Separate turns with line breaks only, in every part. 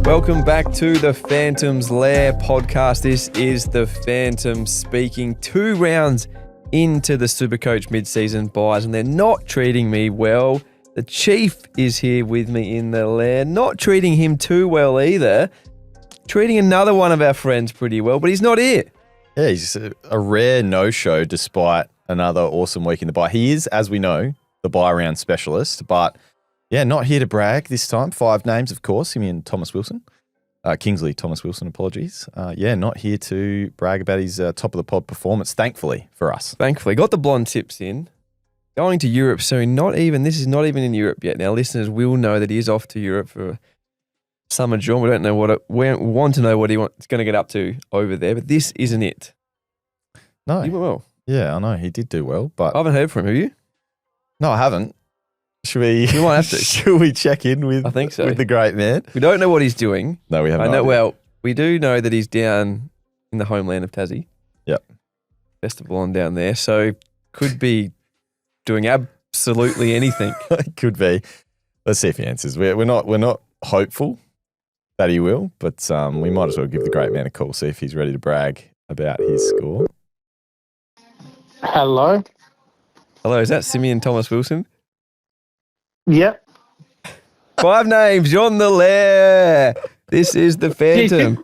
Welcome back to the Phantom's Lair podcast. This is the Phantom speaking. 2 rounds into the SuperCoach mid-season buys, and they're not treating me well. The Chief is here with me in the Lair, not treating him too well either. Treating another one of our friends pretty well, but he's not here.
Yeah, he's a rare no-show despite another awesome week in the buy. He is, as we know, the buy round specialist, but yeah, not here to brag this time. 5 names, of course, him and Thomas Wilson. Kingsley Thomas Wilson, apologies. Not here to brag about his top of the pod performance, thankfully for us.
Thankfully. Got the blonde tips in. Going to Europe soon. This is not even in Europe yet. Now, listeners will know that he is off to Europe for summer jaunt. We don't know we want to know what he's going to get up to over there, but this isn't it.
No.
He went well.
Yeah, I know. He did do well, but
I haven't heard from him, have you?
No, I haven't. Should we
might have to.
Should we check in with,
I think so,
with the great man?
We don't know what he's doing.
No, we haven't.
Well, we do know that he's down in the homeland of Tassie.
Yep.
Festival on down there. So could be doing absolutely anything.
Could be. Let's see if he answers. We're not hopeful that he will, but we might as well give the great man a call, see if he's ready to brag about his score.
Hello.
Hello, is that Simeon Thomas Wilson?
Yep.
5 names, you're on the Lair. This is the Phantom.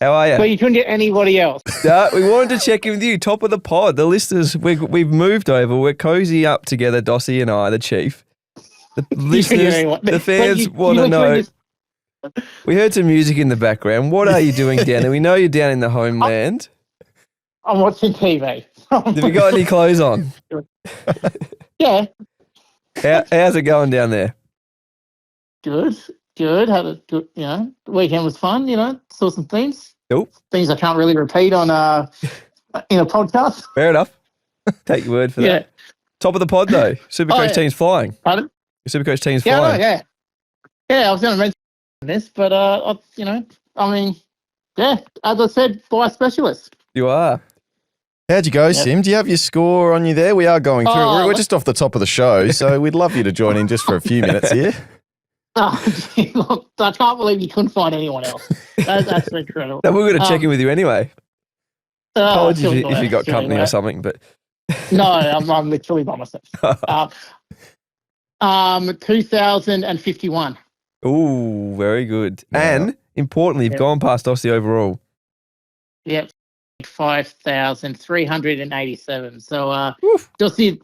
How are you?
Well, you couldn't get anybody else.
We wanted to check in with you, top of the pod. The listeners, we've moved over. We're cozy up together, Dossie and I, the Chief. The listeners, the fans want to know. We heard some music in the background. What are you doing down there? We know you're down in the homeland.
I'm watching TV.
Have you got any clothes on?
Yeah.
How's it going down there?
Good. Had a good, the weekend was fun, saw some things.
Nope.
Things I can't really repeat on in a podcast.
Fair enough. Take your word for that. Top of the pod though. SuperCoach team's flying.
Pardon?
Your SuperCoach team's flying.
Yeah, I was going to mention this, but as I said, buy specialist.
You are.
How'd you go, Sim? Do you have your score on you there? We are going through. We're just off the top of the show, so we'd love you to join in just for a few minutes here.
Look, I can't believe you couldn't find anyone else. That's incredible.
No, we're going to check in with you anyway. Apologies if you got company or something, but
no, I'm literally by myself. 2051.
Ooh, very good. Yeah. And importantly, you've gone past Aussie overall.
Yep. 5,387. So, just the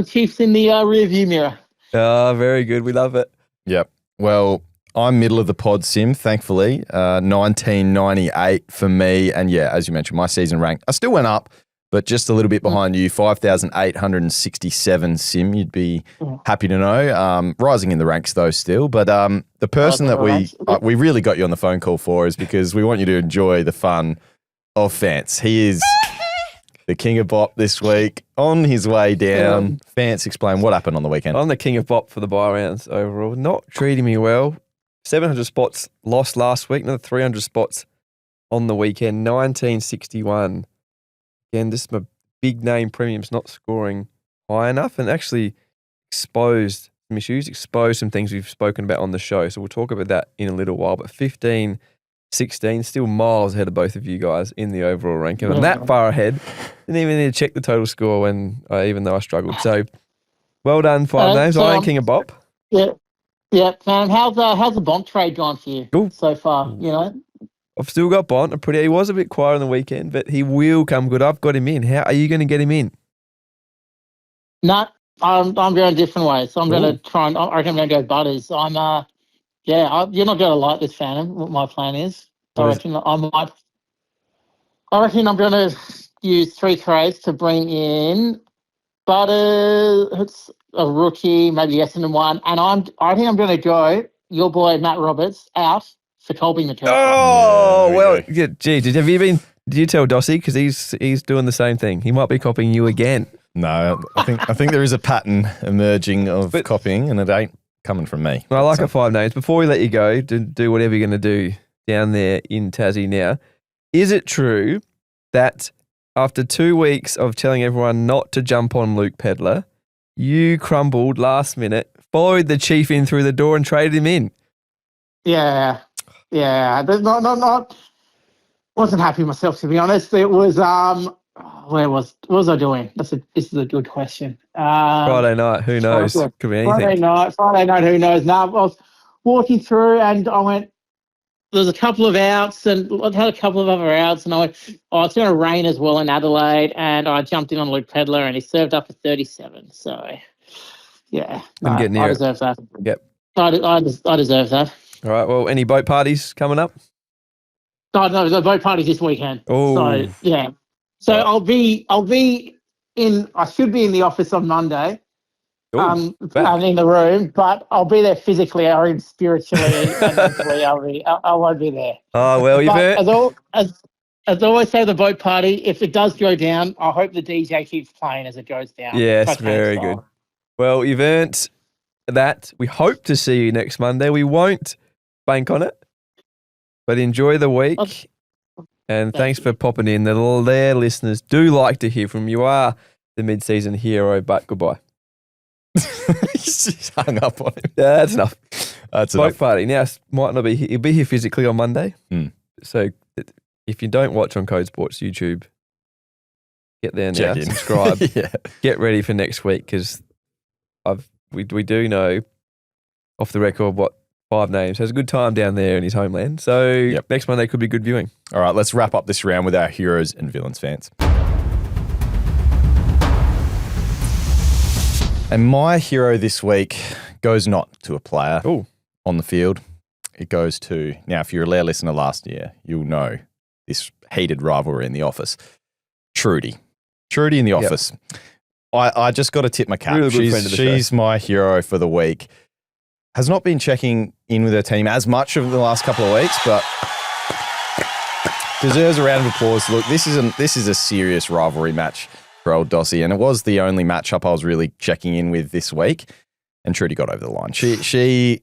Chief's in the rear view mirror.
Very good. We love it.
Yep. Well, I'm middle of the pod, Sim, thankfully. 1998 for me. And yeah, as you mentioned, my season rank, I still went up, but just a little bit behind you. 5,867, Sim, you'd be happy to know. Rising in the ranks though still. But the person that we really got you on the phone call for is because we want you to enjoy the fun of Fance. He is the king of bop this week, on his way down. Fance, explain what happened on the weekend.
I'm the king of bop for the buy rounds overall. Not treating me well. 700 spots lost last week, another 300 spots on the weekend. 1961. Again, just my big name premiums not scoring high enough, and actually exposed some issues, exposed some things we've spoken about on the show. So we'll talk about that in a little while. But 15, 16, still miles ahead of both of you guys in the overall ranking. I'm that far ahead. Didn't even need to check the total score even though I struggled. So well done, 5 names. I ain't king of bop.
Yeah. How's the Bont trade gone for you so far?
I've still got Bont. He was a bit quiet on the weekend, but he will come good. I've got him in. How are you going to get him in?
No, I'm going a different way. So I'm going to try and I reckon I'm going to go Butters. you're not going to like this, Phantom. What my plan is, I reckon I'm going to use 3 trades to bring in Butters. It's a rookie, maybe Essendon one, and I think I'm going to go your boy Matt Roberts out for Colby McKellar.
Oh well, yeah. Gee, did you tell Dossie, because he's doing the same thing? He might be copying you again.
No, I think there is a pattern emerging of copying, and it ain't coming from me.
I like a 5 names. Before we let you go to do whatever you're going to do down there in Tassie now, is it true that after 2 weeks of telling everyone not to jump on Luke Pedlar, you crumbled last minute, followed the Chief in through the door and traded him in.
Yeah. But not. Wasn't happy myself, to be honest. It was what was I doing? This is a good question.
Friday night, who knows? Could be anything.
Friday night, who knows? No, I was walking through and I went, there's a couple of outs and I've had a couple of other outs and I went, it's going to rain as well in Adelaide, and I jumped in on Luke Pedlar and he served up a 37. So, yeah.
Couldn't get near
I deserve that.
Yep.
I deserve that.
All right, well, any boat parties coming up?
No, the boat party's this weekend.
Oh.
So, yeah. So I'll be in, I should be in the office on Monday.
Ooh,
I'm in the room, but I'll be there physically or spiritually and mentally. I won't be there.
Oh, well, you've heard.
As I always say, the boat party, if it does go down, I hope the DJ keeps playing as it goes down.
Yes, very good. Well, you've earned that. We hope to see you next Monday. We won't bank on it, but enjoy the week. And thanks for popping in. The Lair listeners do like to hear from you. You are the mid-season hero, but goodbye.
He's hung up on him.
Yeah, that's enough.
That's
Boat
enough.
party. Now, might not be here. He'll be here physically on Monday. So if you don't watch on Code Sports YouTube, get there now,
Check in.
subscribe,
Yeah.
get ready for next week, because we do know off the record what 5 names has a good time down there in his homeland. So next Monday could be good viewing.
All right, let's wrap up this round with our heroes and villains fans. And my hero this week goes not to a player on the field. It goes to, now if you're a Lair listener last year, you'll know this heated rivalry in the office. Trudy in the office. I just got to tip my cap.
Really good friend of the
She's my hero for the week. Has not been checking in with her team as much over the last couple of weeks, but deserves a round of applause. Look, this is a serious rivalry match for old Dossie, and it was the only matchup I was really checking in with this week, and Trudy got over the line. She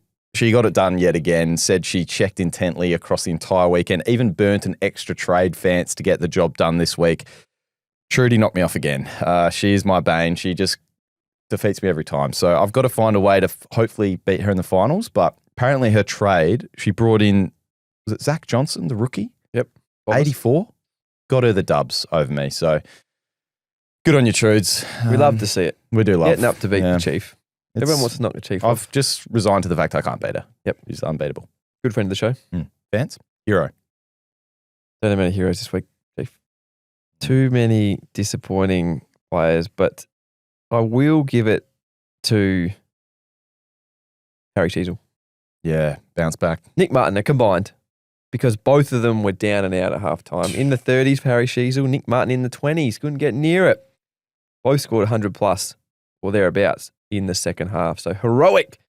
got it done yet again, said she checked intently across the entire weekend, even burnt an extra trade Fance to get the job done this week. Trudy knocked me off again. She is my bane. She just defeats me every time. So I've got to find a way to hopefully beat her in the finals, but apparently her trade, she brought in, was it Zak Johnson, the rookie?
Yep.
84? Got her the dubs over me, so good on you, Trudes.
We love to see it.
We do love.
Getting up to beat the Chief. Everyone wants to knock the Chief off.
I've just resigned to the fact I can't beat her. Yep. She's unbeatable.
Good friend of the show.
Vance? Hero.
Don't have many heroes this week, Chief. Too many disappointing players, but I will give it to Harry Sheasel.
Yeah, bounce back.
Nick Martin are combined, because both of them were down and out at halftime. In the 30s for Harry Sheasel, Nick Martin in the 20s. Couldn't get near it. Both scored 100 plus or thereabouts in the second half. So heroic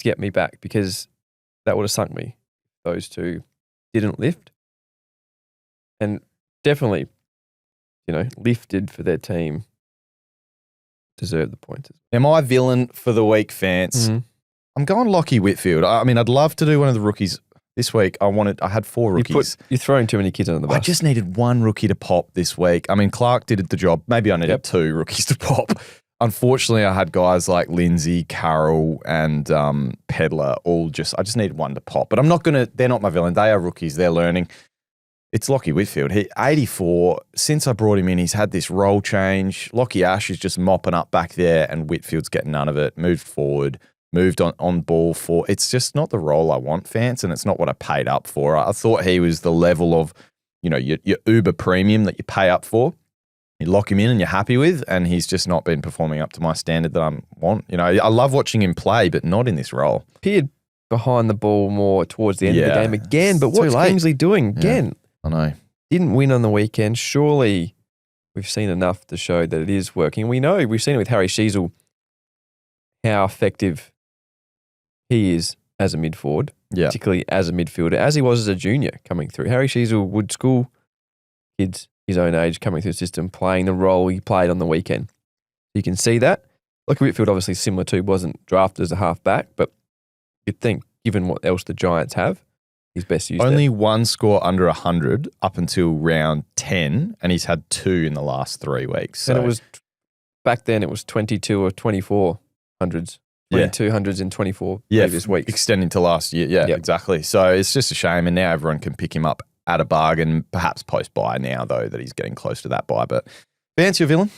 to get me back, because that would have sunk me. Those two didn't lift. And definitely, lifted for their team. Deserve the points.
Am I villain for the week, Fance? I'm going Lockie Whitfield. I mean, I'd love to do one of the rookies. This week, I had 4 rookies.
You're throwing too many kids under the bus.
I just needed 1 rookie to pop this week. I mean, Clark did the job. Maybe I needed 2 rookies to pop. Unfortunately, I had guys like Lindsay, Carroll, and Pedlar I just needed 1 to pop. But they're not my villain. They are rookies. They're learning. It's Lockie Whitfield. 84. Since I brought him in, he's had this role change. Lockie Ash is just mopping up back there, and Whitfield's getting none of it. Moved forward, moved on ball for. It's just not the role I want, Fance, and it's not what I paid up for. I thought he was the level of, your Uber premium that you pay up for. You lock him in and you're happy with, and he's just not been performing up to my standard that I want. I love watching him play, but not in this role.
Appeared behind the ball more towards the end of the game again, but what's Kingsley doing again?
I know.
Didn't win on the weekend. Surely we've seen enough to show that it is working. We've seen it with Harry Sheasel, how effective he is as a mid-forward, particularly as a midfielder, as he was as a junior coming through. Harry Sheasel would school kids his own age coming through the system, playing the role he played on the weekend. You can see that. Lockie Whitfield, obviously similar to, wasn't drafted as a half-back, but you'd think, given what else the Giants have, his best use.
Only one score under 100 up until round 10, and he's had 2 in the last 3 weeks. So.
And it was back then. It was 22 or 24 hundreds. 22 hundreds in 24 previous weeks.
Extending to last year. Yeah, exactly. So it's just a shame. And now everyone can pick him up at a bargain, perhaps post-buy now, though, that he's getting close to that buy. But Vance, your villain?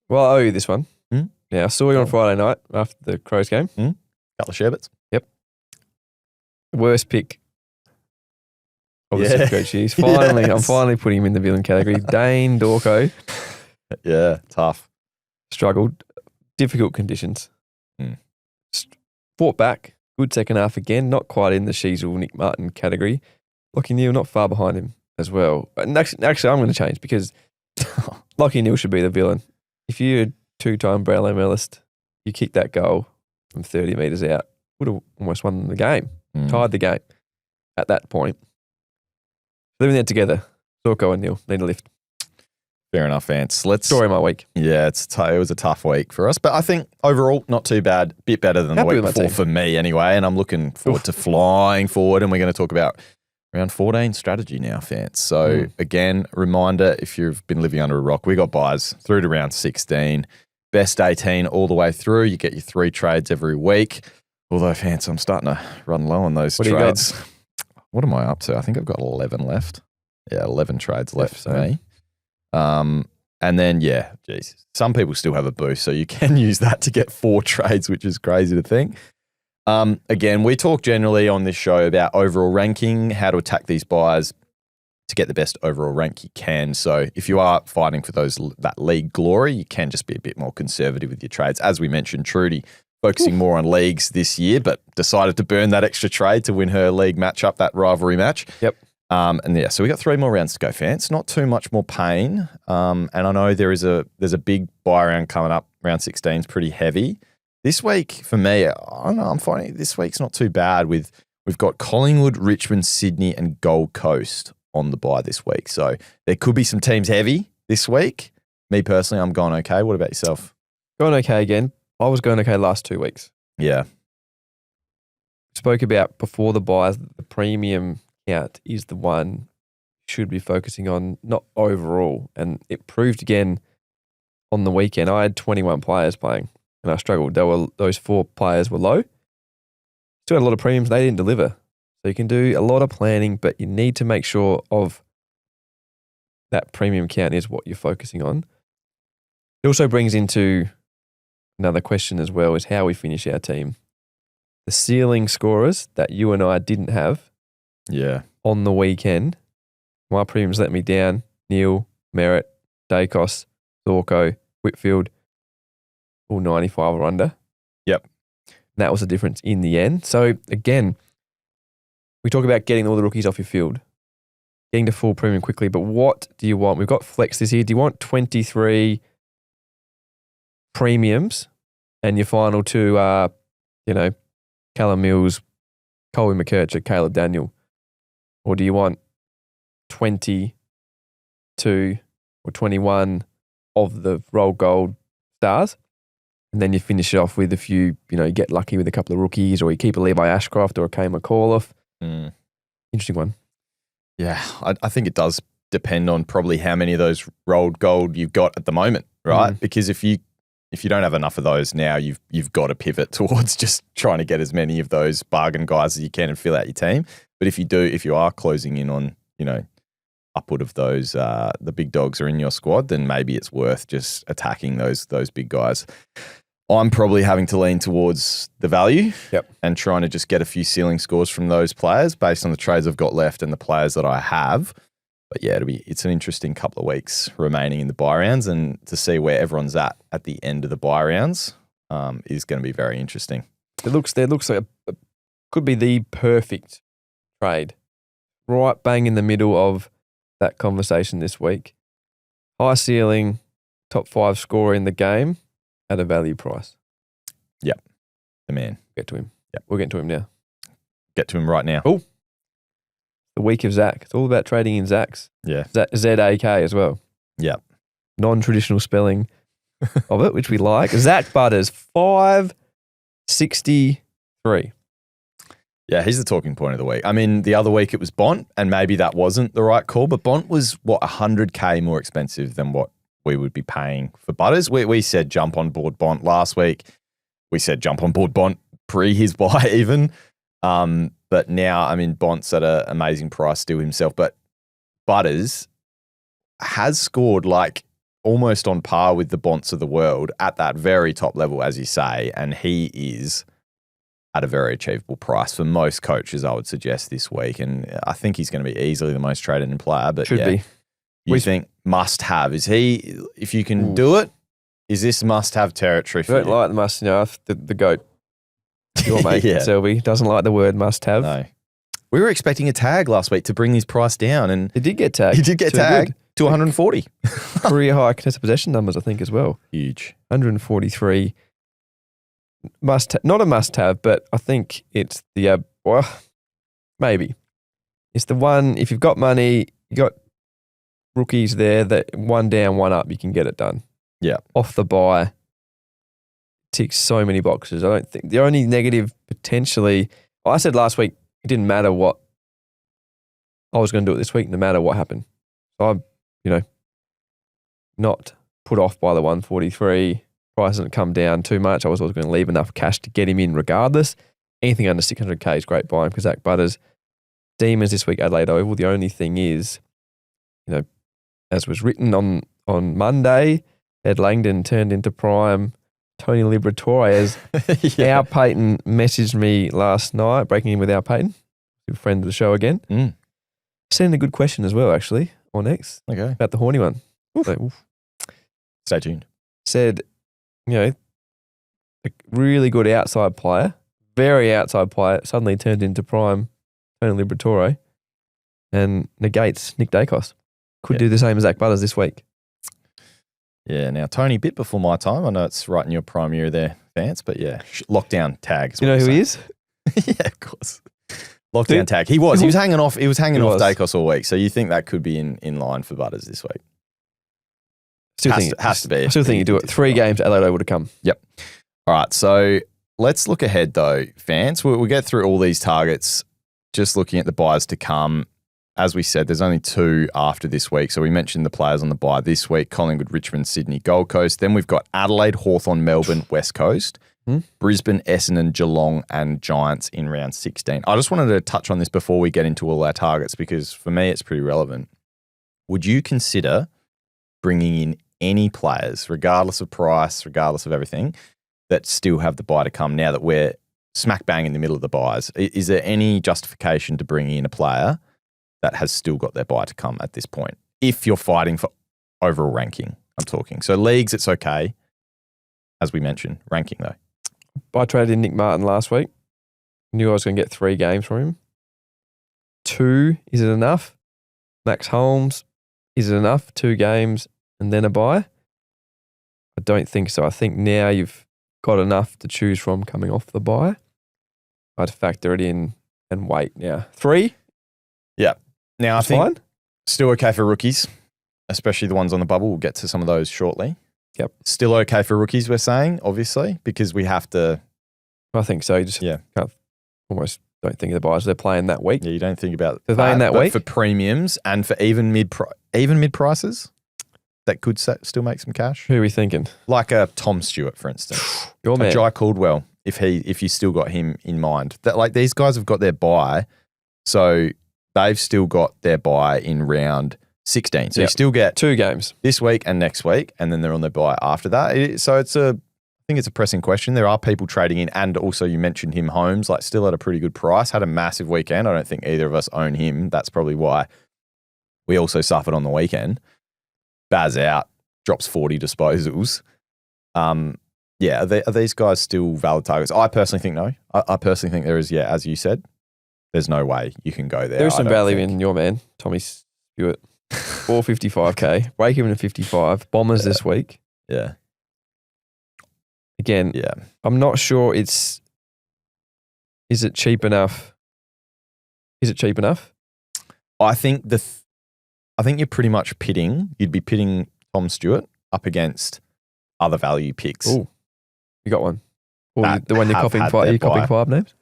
Well, I owe you this one. Yeah, I saw you on Friday night after the Crows game.
Couple of sherbets.
Yep. Worst pick of the SuperCoach. Finally, I'm finally putting him in the villain category. Dane Dorco.
Yeah, tough.
Struggled. Difficult conditions. Fought back. Good second half again. Not quite in the Sheasel, Nick Martin category. Lockie Neal not far behind him as well. And actually, I'm going to change because Lockie Neal should be the villain. If you're a 2-time Brownlow medalist, you kick that goal from 30 metres out, would have almost won the game, tied the game at that point. Living there together, Zorko and Neal need a lift.
Fair enough, Vance.
Story of my week.
Yeah, it was a tough week for us, but I think overall not too bad. Bit better than the week before for me anyway, and I'm looking forward to flying forward, and we're going to talk about round 14 strategy now, Vance. So again, reminder, if you've been living under a rock, we got buys through to round 16, best 18 all the way through. You get your 3 trades every week. Although, Vance, I'm starting to run low on those trades. What am I up to? I think I've got 11 left. Yeah, 11 trades left for me. And then, some people still have a boost, so you can use that to get 4 trades, which is crazy to think. Again, we talk generally on this show about overall ranking, how to attack these buys to get the best overall rank you can. So if you are fighting for that league glory, you can just be a bit more conservative with your trades. As we mentioned, Trudy focusing more on leagues this year, but decided to burn that extra trade to win her league matchup, that rivalry match.
Yep.
So we got 3 more rounds to go, Vance. Not too much more pain. And I know there's a big buy round coming up. Round 16 is pretty heavy. This week for me, I don't know. I'm finding this week's not too bad. We've got Collingwood, Richmond, Sydney, and Gold Coast on the buy this week. So there could be some teams heavy this week. Me personally, I'm going okay. What about yourself?
Going okay again. I was going okay last 2 weeks.
Yeah.
Spoke about before the buys, the premium count is the one you should be focusing on, not overall. And it proved again on the weekend. I had 21 players playing and I struggled. Those 4 players were low. Still had a lot of premiums. They didn't deliver. So you can do a lot of planning, but you need to make sure of that premium count is what you're focusing on. It also brings into another question as well, is how we finish our team. The ceiling scorers that you and I didn't have on the weekend, my premiums let me down. Neil, Merritt, Dacos, Zorko, Whitfield, all 95 or under.
Yep.
And that was the difference in the end. So again, we talk about getting all the rookies off your field, getting to full premium quickly, but what do you want? We've got flex this year. Do you want 23 premiums and your final 2 are, Callum Mills, Colby McKercher, Caleb Daniel? Or do you want 22 or 21 of the roll gold stars? And then you finish it off with a few, you get lucky with a couple of rookies, or you keep a Levi Ashcroft or a Kay McAuliffe. Interesting one.
Yeah, I think it does depend on probably how many of those rolled gold you've got at the moment, right? Because if you don't have enough of those now, you've got to pivot towards just trying to get as many of those bargain guys as you can and fill out your team. But if you are closing in on, upward of those, the big dogs are in your squad, then maybe it's worth just attacking those big guys. I'm probably having to lean towards the value and trying to just get a few ceiling scores from those players based on the trades I've got left and the players that I have. But yeah, it's an interesting couple of weeks remaining in the buy rounds, and to see where everyone's at the end of the buy rounds is going to be very interesting.
It looks like could be the perfect trade, right bang in the middle of that conversation this week. High ceiling, top 5 scorer in the game at a value price.
Yep, the man.
Get to him.
Yep,
we'll get to him now.
Get to him right now.
Oh, the week of Zak. It's all about trading in Zaks.
Yeah,
ZAK as well.
Yep,
non-traditional spelling of it, which we like. Zak Butters, 563.
Yeah, he's the talking point of the week. I mean, the other week it was Bont, and maybe that wasn't the right call, but Bont was, what, 100K more expensive than what we would be paying for Butters. We said jump on board Bont last week. We said jump on board Bont pre his buy even. But now, I mean, Bont's at an amazing price still himself, but Butters has scored like almost on par with the Bonts of the world at that very top level, as you say, and he is at a very achievable price for most coaches, I would suggest, this week. And I think he's going to be easily the most traded in player. But
Should be.
You think must have? Is he, if you can do it, is this must have territory for you?
Don't like the must have, the GOAT. Your mate, Selby, doesn't like the word must have.
No. We were expecting a tag last week to bring his price down, and
He did get tagged.
he did get tagged to 140.
Career high contested possession numbers, I think, as well.
Huge.
143. Not a must have, but I think it's the, maybe. It's the one, if you've got money, you got rookies there that one down, one up, you can get it done.
Yeah.
Off the buy, ticks so many boxes. I don't think the only negative potentially, I said last week, it didn't matter what I was going to do it this week, no matter what happened. So I'm, not put off by the 143. Price hasn't come down too much. I was always going to leave enough cash to get him in regardless. Anything under 600K is great buying for Zak Butters. Demons this week, Adelaide Oval. The only thing is, as was written on Monday, Ed Langdon turned into prime Tony Liberatore, as Our Payton messaged me last night, breaking in with Our Payton, a friend of the show again. Sent in a good question as well, actually, on X, about the Horny one. So,
Stay tuned.
Said, a really good outside player, very outside player, suddenly turned into prime Tony Liberatore and negates Nick Dacos. Could do the same as Zak Butters this week.
Yeah, now Tony, bit before my time. I know it's right in your prime year there, Vance, but yeah, lockdown tag.
Do you know who he is?
Yeah, of course. Lockdown tag. He was hanging off. He was hanging off Dacos all week. So you think that could be in line for Butters this week? Has to be.
I still think you do it. 3 games, Adelaide Oval to come.
Yep. All right. So let's look ahead though, Vance. We'll get through all these targets. Just looking at the buys to come. As we said, there's only 2 after this week. So we mentioned the players on the buy this week: Collingwood, Richmond, Sydney, Gold Coast. Then we've got Adelaide, Hawthorn, Melbourne, West Coast, Brisbane, Essendon, Geelong, and Giants in round 16. I just wanted to touch on this before we get into all our targets because for me it's pretty relevant. Would you consider bringing in any players, regardless of price, regardless of everything, that still have the buy to come now that we're smack bang in the middle of the buys? Is there any justification to bring in a player that has still got their buy to come at this point? If you're fighting for overall ranking, I'm talking. So leagues, it's okay. As we mentioned, ranking though.
I traded in Nick Martin last week. Knew I was going to get 3 games from him. 2, is it enough? Max Holmes, is it enough? 2 games and then a buy? I don't think so. I think now you've got enough to choose from coming off the buy. I'd factor it in and wait now. 3?
Yeah. Now I think
fine.
Still okay for rookies, especially the ones on the bubble. We'll get to some of those shortly.
Yep.
Still okay for rookies, we're saying, obviously, because we have to.
I think so. You just almost don't think of the buys. They're playing that week.
Yeah, you don't think about
They're playing that
but
week.
For premiums and for even mid prices that could still make some cash.
Who are we thinking?
Like a Tom Stewart, for instance.
Your man.
Jai Caldwell, if you still got him in mind. That, like, these guys have got their buy, so they've still got their buy in round 16. So you still get
2 games
this week and next week, and then they're on their buy after that. So I think it's a pressing question. There are people trading in, and also you mentioned him, Holmes, like still at a pretty good price. Had a massive weekend. I don't think either of us own him. That's probably why we also suffered on the weekend. Baz out, drops 40 disposals. Are these guys still valid targets? I personally think no. I personally think there is, as you said, there's no way you can go there.
There's some value in your man, Tommy Stewart. 455K, break even at 55. Bombers this week.
Yeah.
Again, I'm not sure is it cheap enough? Is it cheap enough?
I think you're pretty much you'd be pitting Tom Stewart up against other value picks.
Oh, you got one. Or the one you're copying 5 names?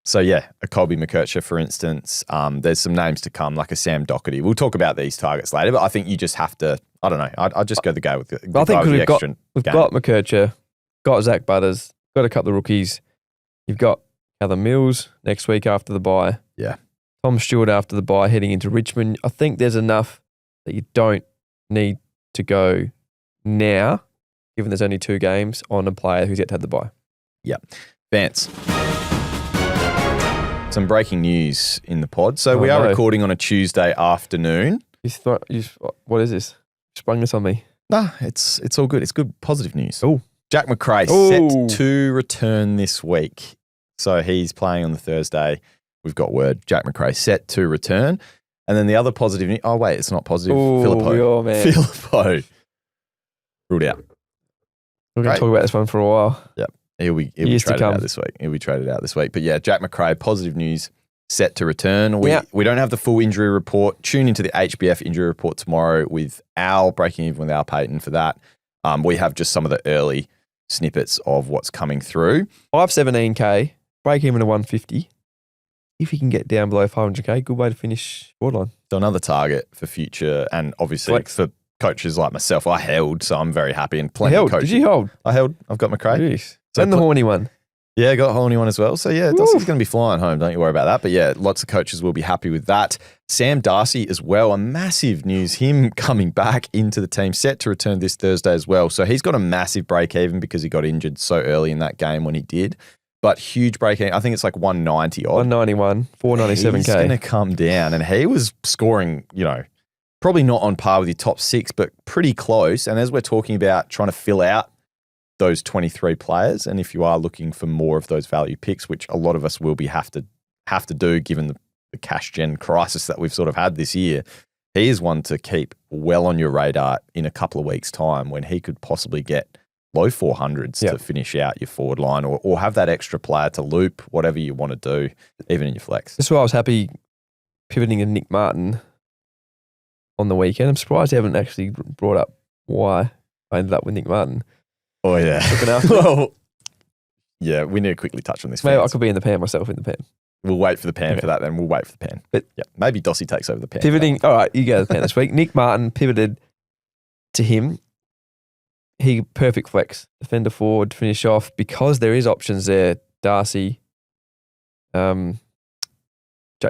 So, yeah, a Colby McKercher, for instance. There's some names to come, like a Sam Doherty. We'll talk about these targets later, but I think you just have to, I don't know, I'd just go the guy with the
I think
guy with the extra
we've
game.
got McKercher, got Zak Butters, got a couple of rookies. You've got Callum Mills next week after the bye.
Yeah.
Tom Stewart after the bye heading into Richmond. I think there's enough that you don't need to go now, given there's only 2 games, on a player who's yet to have the bye.
Yeah. Vance. Some breaking news in the pod. So we are recording on a Tuesday afternoon.
What is this? You sprung this on me.
Nah, it's all good. It's good, positive news.
Oh.
Jack Macrae set to return this week. So he's playing on the Thursday. We've got word. Jack Macrae set to return. And then the other positive news. Oh, wait, it's not positive. Filippo.
Man.
Filippo. Ruled out.
We're going to talk about this one for a while.
Yep. He'll be traded out this week. He'll be traded out this week. But yeah, Jack Macrae, positive news, set to return. We don't have the full injury report. Tune into the HBF injury report tomorrow with Al, breaking even with Al Payton for that. We have just some of the early snippets of what's coming through.
517K, break even to 150. If you can get down below 500K, good way to finish borderline.
So another target for future, and obviously for coaches like myself, I held, so I'm very happy. And plenty of coaches.
Did you hold?
I held. I've got Macrae.
Jeez. So and the Horny one.
Yeah, I got Horney one as well. So yeah, Dossie's going to be flying home. Don't you worry about that. But yeah, lots of coaches will be happy with that. Sam Darcy as well, a massive news. Him coming back into the team, set to return this Thursday as well. So he's got a massive break even because he got injured so early in that game when he did. But huge break even. I think it's like 190 odd.
191, 497K.
He's going to come down. And he was scoring, probably not on par with your top 6, but pretty close. And as we're talking about trying to fill out those 23 players, and if you are looking for more of those value picks, which a lot of us will be have to do given the cash gen crisis that we've sort of had this year, he is one to keep well on your radar in a couple of weeks' time when he could possibly get low 400s to finish out your forward line or have that extra player to loop, whatever you want to do, even in your flex.
That's why I was happy pivoting to Nick Martin on the weekend. I'm surprised they haven't actually brought up why I ended up with Nick Martin.
Oh, yeah. Well, yeah, we need to quickly touch on this.
Maybe I could be in the pan myself in the pan.
We'll wait for the pan for that then. We'll wait for the pan. But yeah, maybe Dossie takes over the pan.
Pivoting. All right, you go to the pan this week. Nick Martin pivoted to him. He perfect flex. Defender forward to finish off because there is options there. Darcy, Jack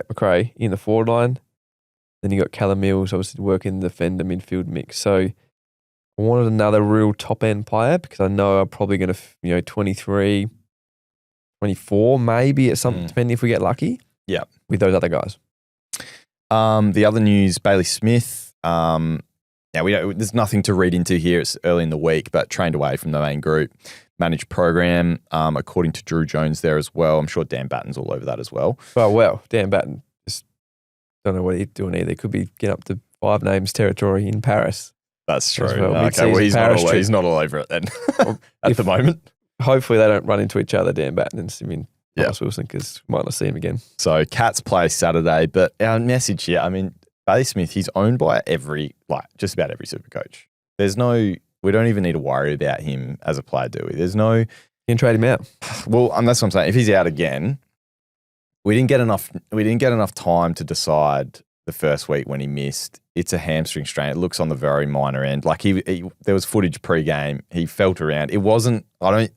Macrae in the forward line. Then you got Callum Mills obviously working the defender midfield mix. So I wanted another real top-end player because I know I'm probably going to, 23, 24 maybe at some, depending if we get lucky.
Yeah.
With those other guys.
The other news, Bailey Smith. There's nothing to read into here. It's early in the week, but trained away from the main group. Managed program, according to Drew Jones there as well. I'm sure Dan Batten's all over that as well.
Oh, well, Dan Batten just don't know what he's doing either. Could be getting up to 5 names territory in Paris.
That's true. Okay, well, he's not all over it then at the moment.
Hopefully they don't run into each other, Dan Batten and Thomas Wilson, because we might not see him again.
So Cats play Saturday, but our message here, Bailey Smith, he's owned by just about every super coach. We don't even need to worry about him as a player, do we? You
can trade him out.
Well, that's what I'm saying. If he's out again, we didn't get enough time to decide the first week when he missed. It's a hamstring strain. It looks on the very minor end. Like there was footage pre-game. He felt around. It wasn't. I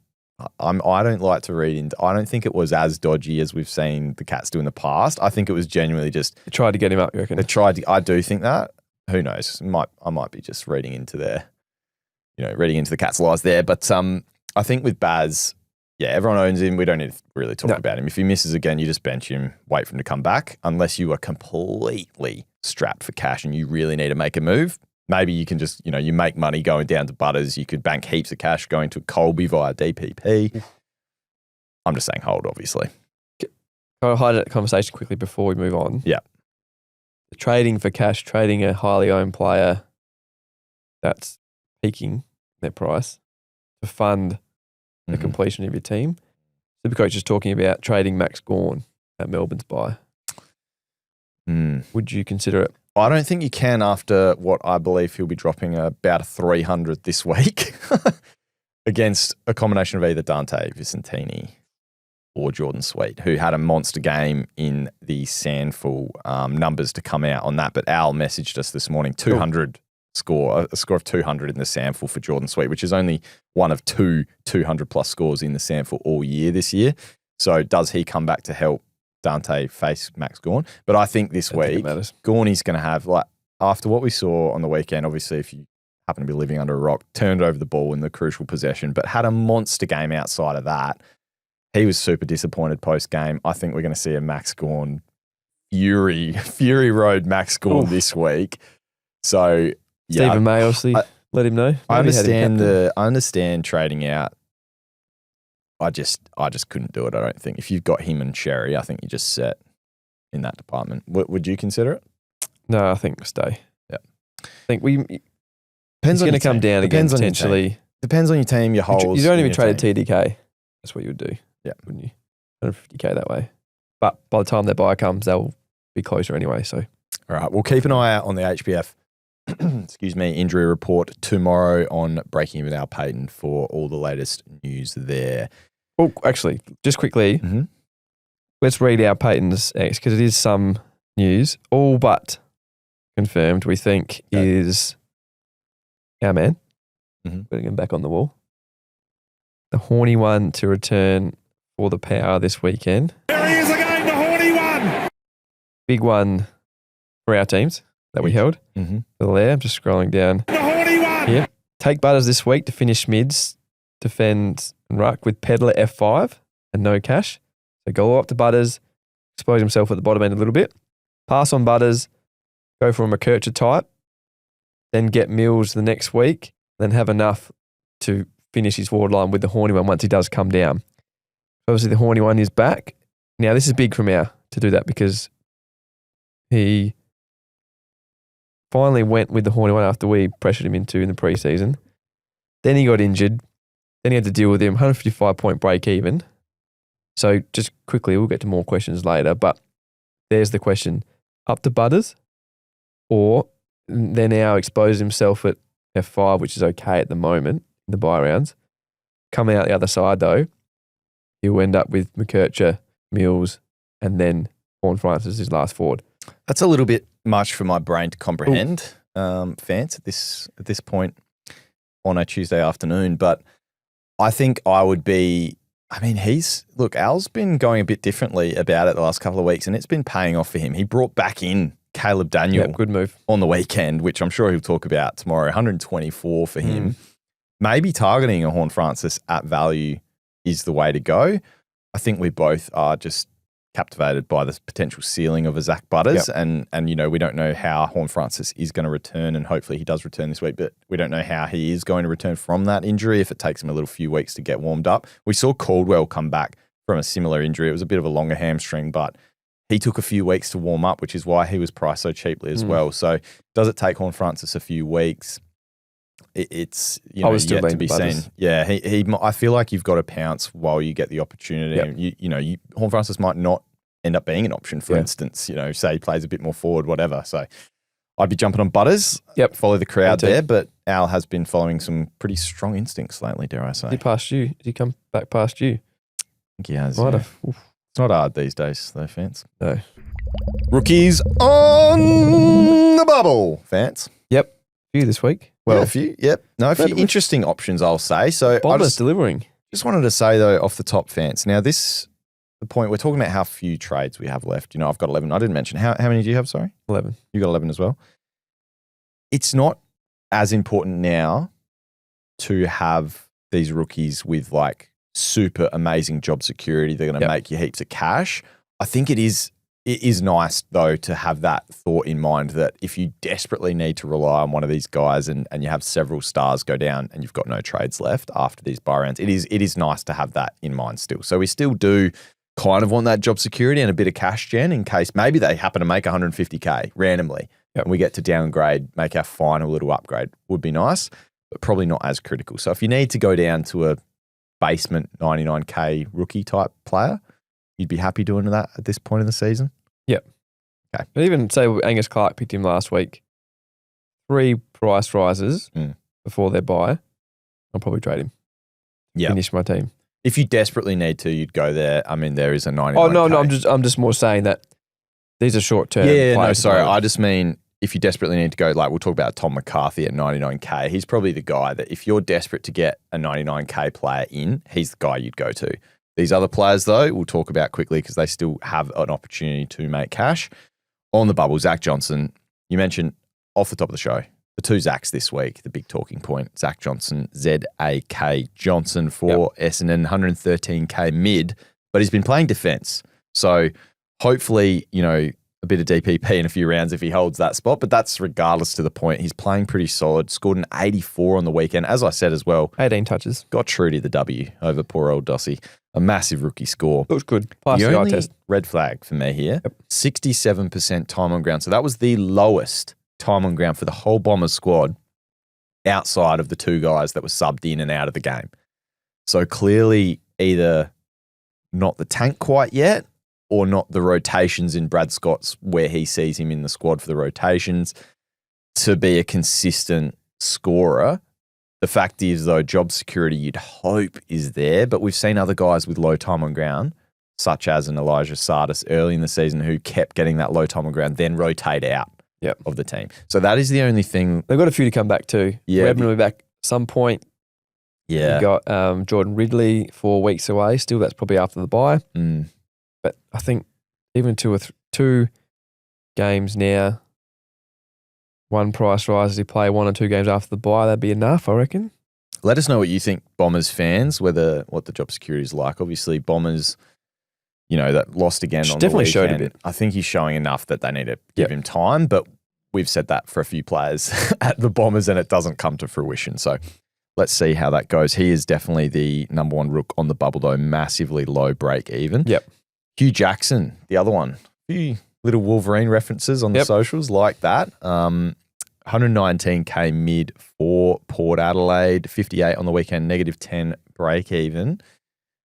don't like to read into. I don't think it was as dodgy as we've seen the Cats do in the past. I think it was genuinely just
they tried to get him up. You reckon?
They tried to. I do think that. Who knows? I might be just reading into the Cats' lies there. But I think with Baz, everyone owns him. We don't need to really talk about him. If he misses again, you just bench him, wait for him to come back. Unless you are completely strapped for cash and you really need to make a move. Maybe you can just, you make money going down to Butters. You could bank heaps of cash going to Colby via DPP. I'm just saying hold, obviously.
Can I hide that conversation quickly before we move on?
Yeah.
Trading for cash, trading a highly owned player that's peaking their price to fund the completion of your team. Supercoach is talking about trading Max Gawn at Melbourne's buy. Would you consider it?
I don't think you can after what I believe he'll be dropping about a 300 this week against a combination of either Dante Vicentini or Jordan Sweet, who had a monster game in the Sandful. Numbers to come out on that, but Al messaged us this morning, 200 score, a score of 200 in the Sandful for Jordan Sweet, which is only one of two 200-plus scores in the Sandful all year this year. So does he come back to help Dante face Max Gawn? But I think this week, Gawney's going to have, like, after what we saw on the weekend, obviously if you happen to be living under a rock, turned over the ball in the crucial possession, but had a monster game outside of that. He was super disappointed post-game. I think we're going to see a Max Gawn Fury Road Max Gawn this week. So, yeah.
Stephen May, obviously, let him know.
I understand trading out. I just couldn't do it, I don't think. If you've got him and Sherry, I think you're just set in that department. Would you consider it?
No, I think stay.
Yeah.
I think it's
going
to come down again, potentially.
Depends on your team, your holes.
You don't even trade a TDK. That's what you would do.
Yeah.
Wouldn't you? 150k that way. But by the time their buy comes, they'll be closer anyway. So,
all right, we'll keep an eye out on the HBF injury report tomorrow on Breaking with Al Payton for all the latest news there.
Well, actually, just quickly, let's read out Payton's X because it is some news. All but confirmed, we think, is our man. Putting him back on the wall. The Horny one to return for the Power this weekend.
There he is again, the Horny one.
Big one for our teams that we held. For the Lair, I'm just scrolling down.
The Horny one.
Yep. Take Butters this week to finish mids, defend and ruck with Pedler F5 and no cash. So go up to Butters, expose himself at the bottom end a little bit, pass on Butters, go for a Macrae type, then get Mills the next week, then have enough to finish his forward line with the Horny one once he does come down. Obviously, the Horny one is back. Now, this is big from our to do that because he finally went with the Horny one after we pressured him into in the preseason. Then he got injured. Then he had to deal with him, 155-point break even. So just quickly, we'll get to more questions later, but there's the question. Up to Butters, or then now expose himself at F5, which is okay at the moment in the buy rounds. Coming out the other side, though, he'll end up with Macrae, Mills, and then Horne-Francis, his last forward.
That's a little bit much for my brain to comprehend, Fans, at this point on a Tuesday afternoon. But I think I would be, Al's been going a bit differently about it the last couple of weeks, and it's been paying off for him. He brought back in Caleb Daniel
good move
on the weekend, which I'm sure he'll talk about tomorrow. 124 for him. Maybe targeting a Horne-Francis at value is the way to go. I think we both are just captivated by the potential ceiling of a Zak Butters. And we don't know how Horne-Francis is going to return, and hopefully he does return this week, but we don't know how he is going to return from that injury if it takes him a few weeks to get warmed up. We saw Caldwell come back from a similar injury. It was a bit of a longer hamstring, but he took a few weeks to warm up, which is why he was priced so cheaply as well. So does it take Horne-Francis a few weeks? It's yet to be seen. Yeah, he. I feel like you've got to pounce while you get the opportunity. Yep. Horne-Francis might not end up being an option. For instance, say he plays a bit more forward, whatever. So I'd be jumping on Butters.
Yep,
follow the crowd there. But Al has been following some pretty strong instincts lately. Dare I say?
Did he pass you? Did he come back past you?
I think he has.
Might
yeah.
have.
It's not hard these days, though, Fans.
No.
Rookies on the bubble, Fans.
Yep, few this week.
Well, a few, yep. No, a few interesting options, I'll say. So I
delivering.
Just wanted to say, though, off the top, Fans. Now, the point, we're talking about how few trades we have left. I've got 11. I didn't mention. How many do you have, sorry?
11.
You got 11 as well. It's not as important now to have these rookies with, super amazing job security. They're going to make you heaps of cash. I think it is nice, though, to have that thought in mind that if you desperately need to rely on one of these guys and you have several stars go down and you've got no trades left after these buy rounds, it is nice to have that in mind still. So we still do kind of want that job security and a bit of cash gen in case maybe they happen to make 150K randomly and we get to downgrade, make our final little upgrade. Would be nice, but probably not as critical. So if you need to go down to a basement 99K rookie type player, you'd be happy doing that at this point in the season?
Yep.
Okay.
But even say Angus Clark picked him last week, 3 price rises before their buy, I'll probably trade him.
Yeah.
Finish my team.
If you desperately need to, you'd go there. I mean, there is a 99K.
Oh, no, I'm just more saying that these are short-term.
Yeah, no,
players.
sorry. I just mean if you desperately need to go, like we'll talk about Tom McCarthy at 99K. He's probably the guy that if you're desperate to get a 99K player in, he's the guy you'd go to. These other players, though, we'll talk about quickly because they still have an opportunity to make cash. On the bubble, Zak Johnson, you mentioned off the top of the show, the two Zaks this week, the big talking point, Zak Johnson, Z-A-K Johnson for Essendon, 113K mid, but he's been playing defence. So hopefully, a bit of DPP in a few rounds if he holds that spot, but that's regardless to the point. He's playing pretty solid, scored an 84 on the weekend. As I said as well,
18 touches.
Got Trudy the W over poor old Dossie. A massive rookie score.
Looks good. Pass
the
the eye
only
test.
red flag for me here, 67% time on ground. So that was the lowest time on ground for the whole Bombers squad outside of the two guys that were subbed in and out of the game. So clearly either not the tank quite yet or not the rotations in Brad Scott's where he sees him in the squad for the rotations to be a consistent scorer. The fact is, though, job security you'd hope is there, but we've seen other guys with low time on ground, such as an Elijah Sardis early in the season who kept getting that low time on ground, then rotate out of the team. So that is the only thing.
They've got a few to come back to.
Yeah.
Redmond will be back at some point.
Yeah.
You got Jordan Ridley 4 weeks away. Still, that's probably after the bye.
Mm.
But I think even two games now, one price rise as he play 1 or 2 games after the bye, that'd be enough, I reckon.
Let us know what you think, Bombers fans, what the job security is like. Obviously, Bombers, that lost again on
definitely
the
showed a
weekend.
bit.
I think he's showing enough that they need to give him time, but we've said that for a few players at the Bombers and it doesn't come to fruition. So let's see how that goes. He is definitely the number one rook on the bubble, though, massively low break even.
Yep.
Hugh Jackson, the other one. A few little Wolverine references on the socials like that. 119K mid for Port Adelaide, 58 on the weekend, -10 break even.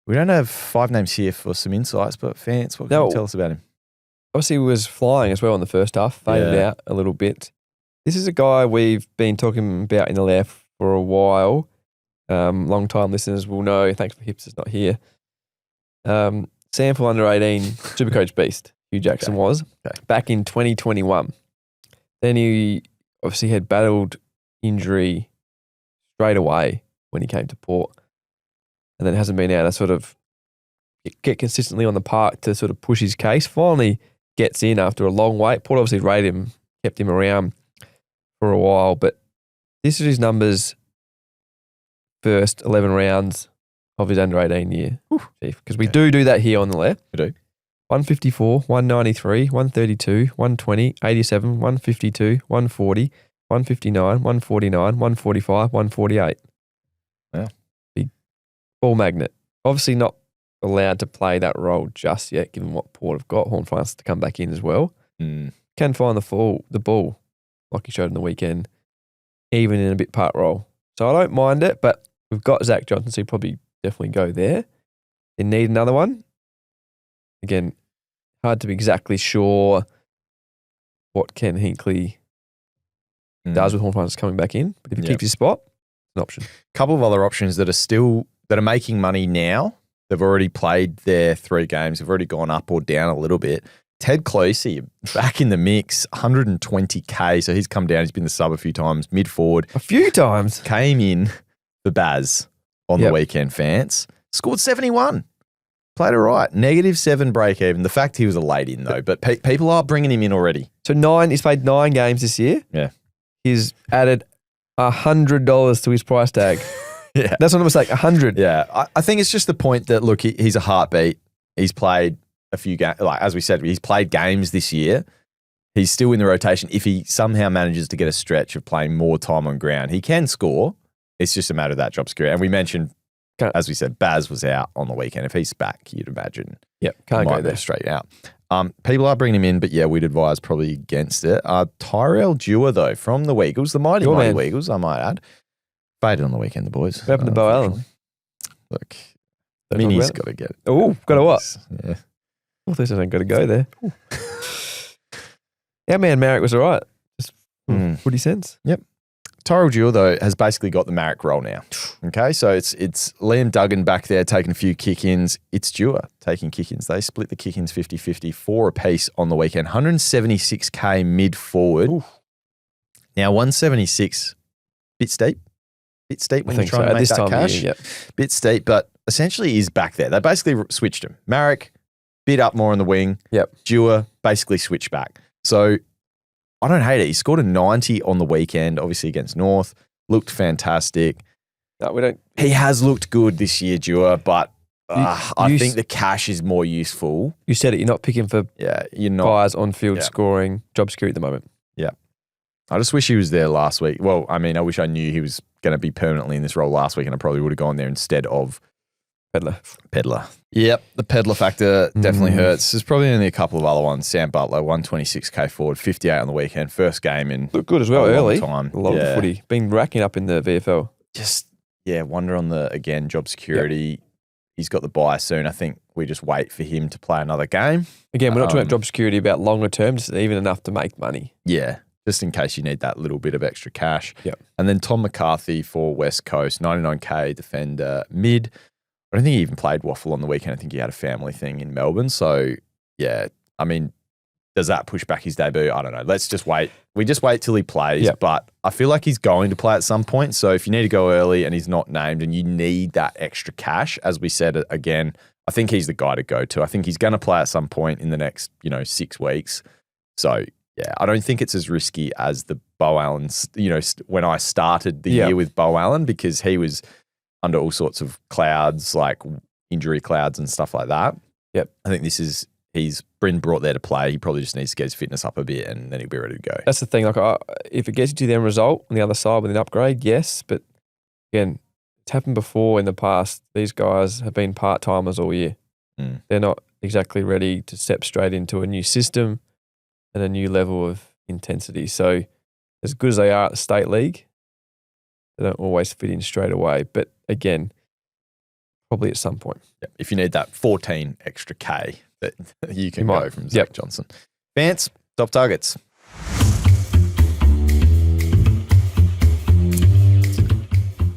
We don't have 5 names here for some insights, but Fance, what can you tell us about him?
Obviously, he was flying as well in the first half, faded out a little bit. This is a guy we've been talking about in the Lair for a while. Long-time listeners will know. Thanks for Hips is not here. Sample under 18, Supercoach beast, Hugh Jackson was, back in 2021. Then he obviously had battled injury straight away when he came to Port. And then hasn't been able to sort of get consistently on the park to sort of push his case. Finally gets in after a long wait. Port obviously rated him, kept him around for a while. But this is his numbers first 11 rounds of his under 18 year. Because we do that here on the Lair.
We do.
154, 193, 132, 120, 87, 152, 140, 159, 149, 145, 148.
Yeah.
Big ball magnet. Obviously not allowed to play that role just yet, given what Port have got. Horne-Francis to come back in as well.
Mm.
Can find the ball, like he showed in the weekend, even in a bit part role. So I don't mind it, but we've got Zak Johnson, so he'd probably definitely go there. They need another one. Again, hard to be exactly sure what Ken Hinkley does with Horne-Francis coming back in. But if he keeps his spot, it's an option.
A couple of other options that are making money now. They've already played their 3 games. They've already gone up or down a little bit. Ted Closey, back in the mix, 120K. So he's come down. He's been the sub a few times, mid-forward.
A few times.
Came in for Baz on the weekend, Fance. Scored 71. Played it right. -7 break even. The fact he was a late in, though. But people are bringing him in already.
So he's played 9 games this year.
Yeah.
He's added $100 to his price tag.
Yeah.
That's not a mistake, 100.
Yeah. I think it's just the point that, look, he's a heartbeat. He's played a few games. Like, as we said, he's played games this year. He's still in the rotation. If he somehow manages to get a stretch of playing more time on ground, he can score. It's just a matter of that job security. And we mentioned, as we said, Baz was out on the weekend. If he's back, you'd imagine
can't
might
go there.
Straight out. People are bringing him in, but we'd advise probably against it. Tyrell Dewar, though, from the Weagles, the mighty Weagles, I might add. Faded on the weekend, the boys.
What happened to Bo Allen?
Look, Minnie's got to get it.
Oh, got to what?
Yeah.
Well, this hasn't got to go there. Our man Marek was all right. Just footy sense.
Yep. Tyrell Jewell, though, has basically got the Marek role now. Okay, so it's Liam Duggan back there taking a few kick-ins. It's Dewar taking kick-ins. They split the kick-ins 50-50, 4 apiece on the weekend. 176K mid-forward.
Oof.
Now, 176, bit steep when you're trying to make that cash.
Yep.
Bit steep, but essentially he's back there. They basically switched him. Marek, bit up more on the wing.
Yep.
Dewar, basically switched back. So I don't hate it. He scored a 90 on the weekend, obviously against North. Looked fantastic.
No, we don't.
He has looked good this year, Dewar, but I
you
think the cash is more useful.
You said it. You're not picking for
You're not.
guys on field
Yeah.
scoring, job security at the moment.
Yeah. I just wish he was there last week. Well, I mean, I wish I knew he was going to be permanently in this role last week, and I probably would have gone there instead of Pedler. Yep, the Pedler factor definitely hurts. There's probably only a couple of other ones. Sam Butler, 126K forward, 58 on the weekend, first game in
Looked good as well
a long
early.
time.
A lot of footy. Been racking up in the VFL.
Just, wonder on the, again, job security. Yep. He's got the bye soon. I think we just wait for him to play another game.
Again, we're not talking about job security about longer term, just even enough to make money.
Yeah, just in case you need that little bit of extra cash.
Yep.
And then Tom McCarthy for West Coast, 99K defender mid. I don't think he even played Waffle on the weekend. I think he had a family thing in Melbourne. So, yeah, I mean, does that push back his debut? I don't know. Let's just wait. We just wait till he plays.
Yep.
But I feel like he's going to play at some point. So if you need to go early and he's not named and you need that extra cash, as we said again, I think he's the guy to go to. I think he's going to play at some point in the next, 6 weeks. So, yeah, I don't think it's as risky as the Bo Allen's, when I started the year with Bo Allen, because he was under all sorts of clouds, like injury clouds and stuff like that.
Yep.
I think he's been brought there to play. He probably just needs to get his fitness up a bit and then he'll be ready to go.
That's the thing. Like, if it gets you to the end result on the other side with an upgrade, yes. But again, it's happened before in the past. These guys have been part-timers all year. They're not exactly ready to step straight into a new system and a new level of intensity. So as good as they are at the state league, they don't always fit in straight away. But again, probably at some point.
Yep. If you need that 14 extra K that you can go from Zak Johnson. Vance, top targets.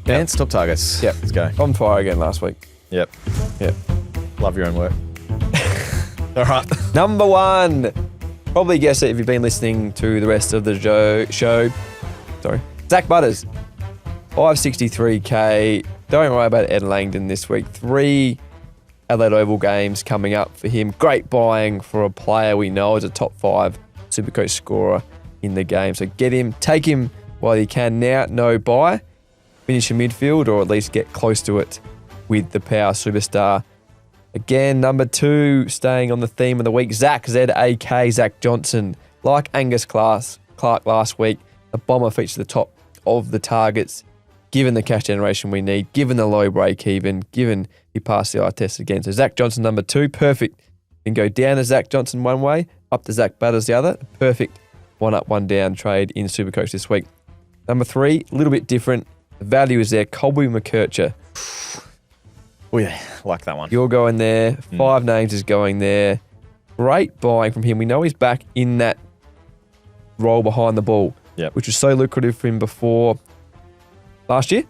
Vance, top targets.
Yep.
Let's go.
On fire again last week.
Yep. Love your own work. All right.
Number 1. Probably guess it if you've been listening to the rest of the show. Sorry. Zak Butters. 563K. Don't worry about Ed Langdon this week. 3 Adelaide Oval games coming up for him. Great buying for a player we know is a top 5 Supercoach scorer in the game. So get him, take him while you can now. No buy. Finish in midfield or at least get close to it with the power superstar. Again, number 2, staying on the theme of the week, Zak, Z-A-K, Zak Johnson. Like Angus Clark last week, the Bomber features the top of the targets, given the cash generation we need, given the low break even, given he passed the eye test again. So Zak Johnson, number 2, perfect. You can go down to Zak Johnson one way, up to Zak Butters the other. Perfect 1 up, 1 down trade in Supercoach this week. Number 3, a little bit different. The value is there. Colby McKercher.
Oh, yeah, like that one.
You're going there. 5 names is going there. Great buying from him. We know he's back in that role behind the ball, which was so lucrative for him before last year.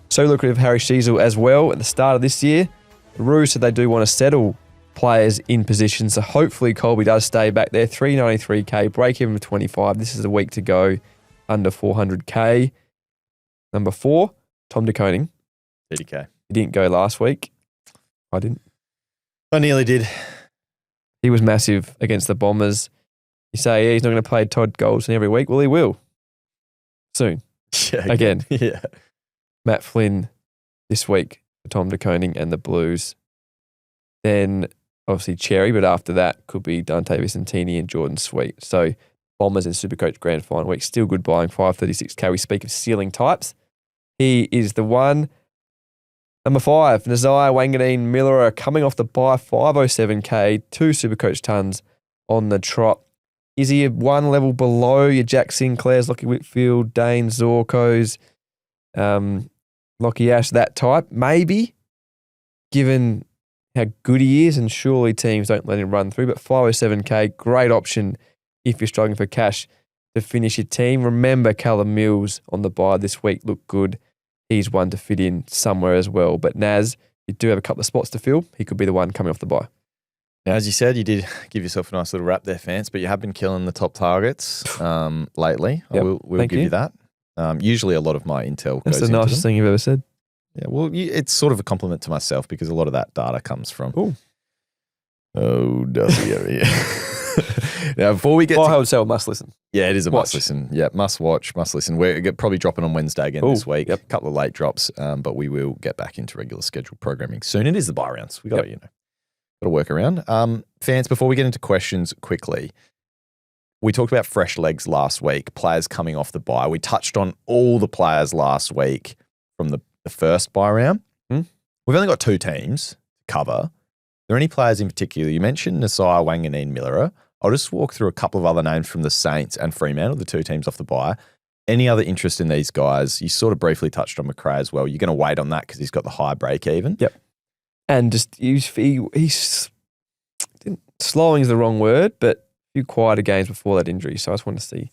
So lucrative Harry Sheasel as well at the start of this year. The Roo said they do want to settle players in position, so hopefully Colby does stay back there. 393K, break even for 25. This is a week to go under 400K. Number 4, Tom De Koning.
30K.
He didn't go last week. I didn't.
I nearly did.
He was massive against the Bombers. You say he's not going to play Todd Goldson every week. Well, he will. Soon.
Yeah.
Again.
Yeah.
Matt Flynn this week for Tom De Koning and the Blues. Then obviously Cherry, but after that could be Dante Vicentini and Jordan Sweet. So Bombers in Supercoach Grand Final week. Still good buying, 536K. We speak of ceiling types. He is the one. Number 5, Nazai, Wanganeen, Miller are coming off the bye, 507K, 2 Supercoach tons on the trot. Is he one level below your Jack Sinclairs, Lockie Whitfield, Dane Zorkos, Lockie Ash, that type? Maybe, given how good he is, and surely teams don't let him run through, but 507K, great option if you're struggling for cash. to finish your team. Remember, Callum Mills on the bye this week looked good. He's one to fit in somewhere as well. But Naz, you do have a couple of spots to fill. He could be the one coming off the bye.
Now, as you said, you did give yourself a nice little wrap there, fans, but you have been killing the top targets lately.
Yep.
We'll give you that. Usually a lot of my intel
That's
goes
the
into
nicest
them.
thing you've ever said.
Yeah, well, it's sort of a compliment to myself because a lot of that data comes from.
Ooh.
Oh, does he over here? Now, before we get
I would say I must listen.
Yeah, it is a
Watch.
must listen. Yeah, must watch, must listen. We're probably dropping on Wednesday again this week.
Yep.
A couple of late drops, but we will get back into regular scheduled programming soon. It is the bye rounds. We got to, got to work around. Fans, before we get into questions quickly, we talked about fresh legs last week, players coming off the bye. We touched on all the players last week from the first bye round. We've only got 2 teams to cover. Are there any players in particular? You mentioned Nasai, Wanganeen, Miller. I'll just walk through a couple of other names from the Saints and Fremantle, the 2 teams off the bye. Any other interest in these guys? You sort of briefly touched on Macrae as well. You're going to wait on that because he's got the high break even.
Yep. And just he's slowing is the wrong word, but a few quieter games before that injury. So I just want to see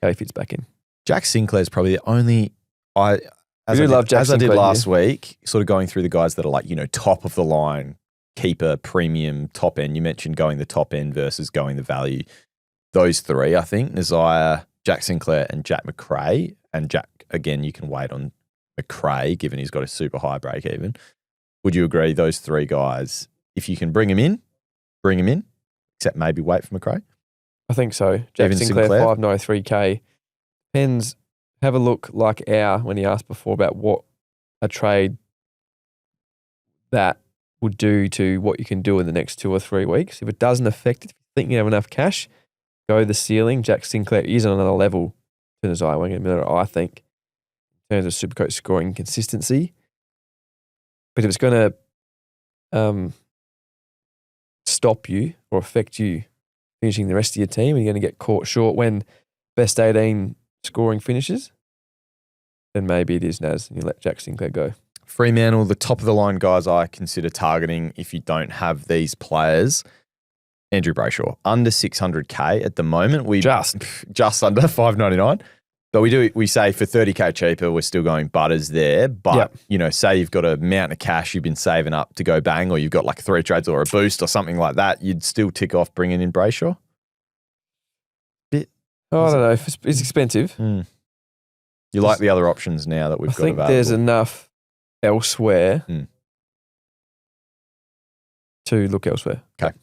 how he fits back in.
Jack Sinclair's probably the only as I did last week, sort of going through the guys that are like, top of the line, keeper, premium, top end. You mentioned going the top end versus going the value. Those 3, I think, Nazia, Jack Sinclair and Jack Macrae. And Jack, again, you can wait on Macrae, given he's got a super high break even. Would you agree those 3 guys, if you can bring him in, except maybe wait for Macrae?
I think so. Jack
Even
Sinclair,
Sinclair?
593K. Depends. Have a look like when he asked before about what a trade that would do to what you can do in the next 2 or 3 weeks. If it doesn't affect it, if you think you have enough cash, go the ceiling. Jack Sinclair is on another level to Nazai Wanganeen Miller, I think, in terms of Supercoach scoring consistency. But if it's going to stop you or affect you finishing the rest of your team, you're going to get caught short when best 18 scoring finishes, then maybe it is Naz and you let Jack Sinclair go.
Fremantle, the top of the line guys I consider targeting if you don't have these players. Andrew Brayshaw, under 600K at the moment. We just under 599. But we say for 30K cheaper, we're still going Butters there. But, say you've got a mountain of cash you've been saving up to go bang, or you've got like 3 trades or a boost or something like that, you'd still tick off bringing in Brayshaw?
I don't know. It's expensive.
You like the other options now that we've got available?
I think there's enough elsewhere to look elsewhere.
Okay.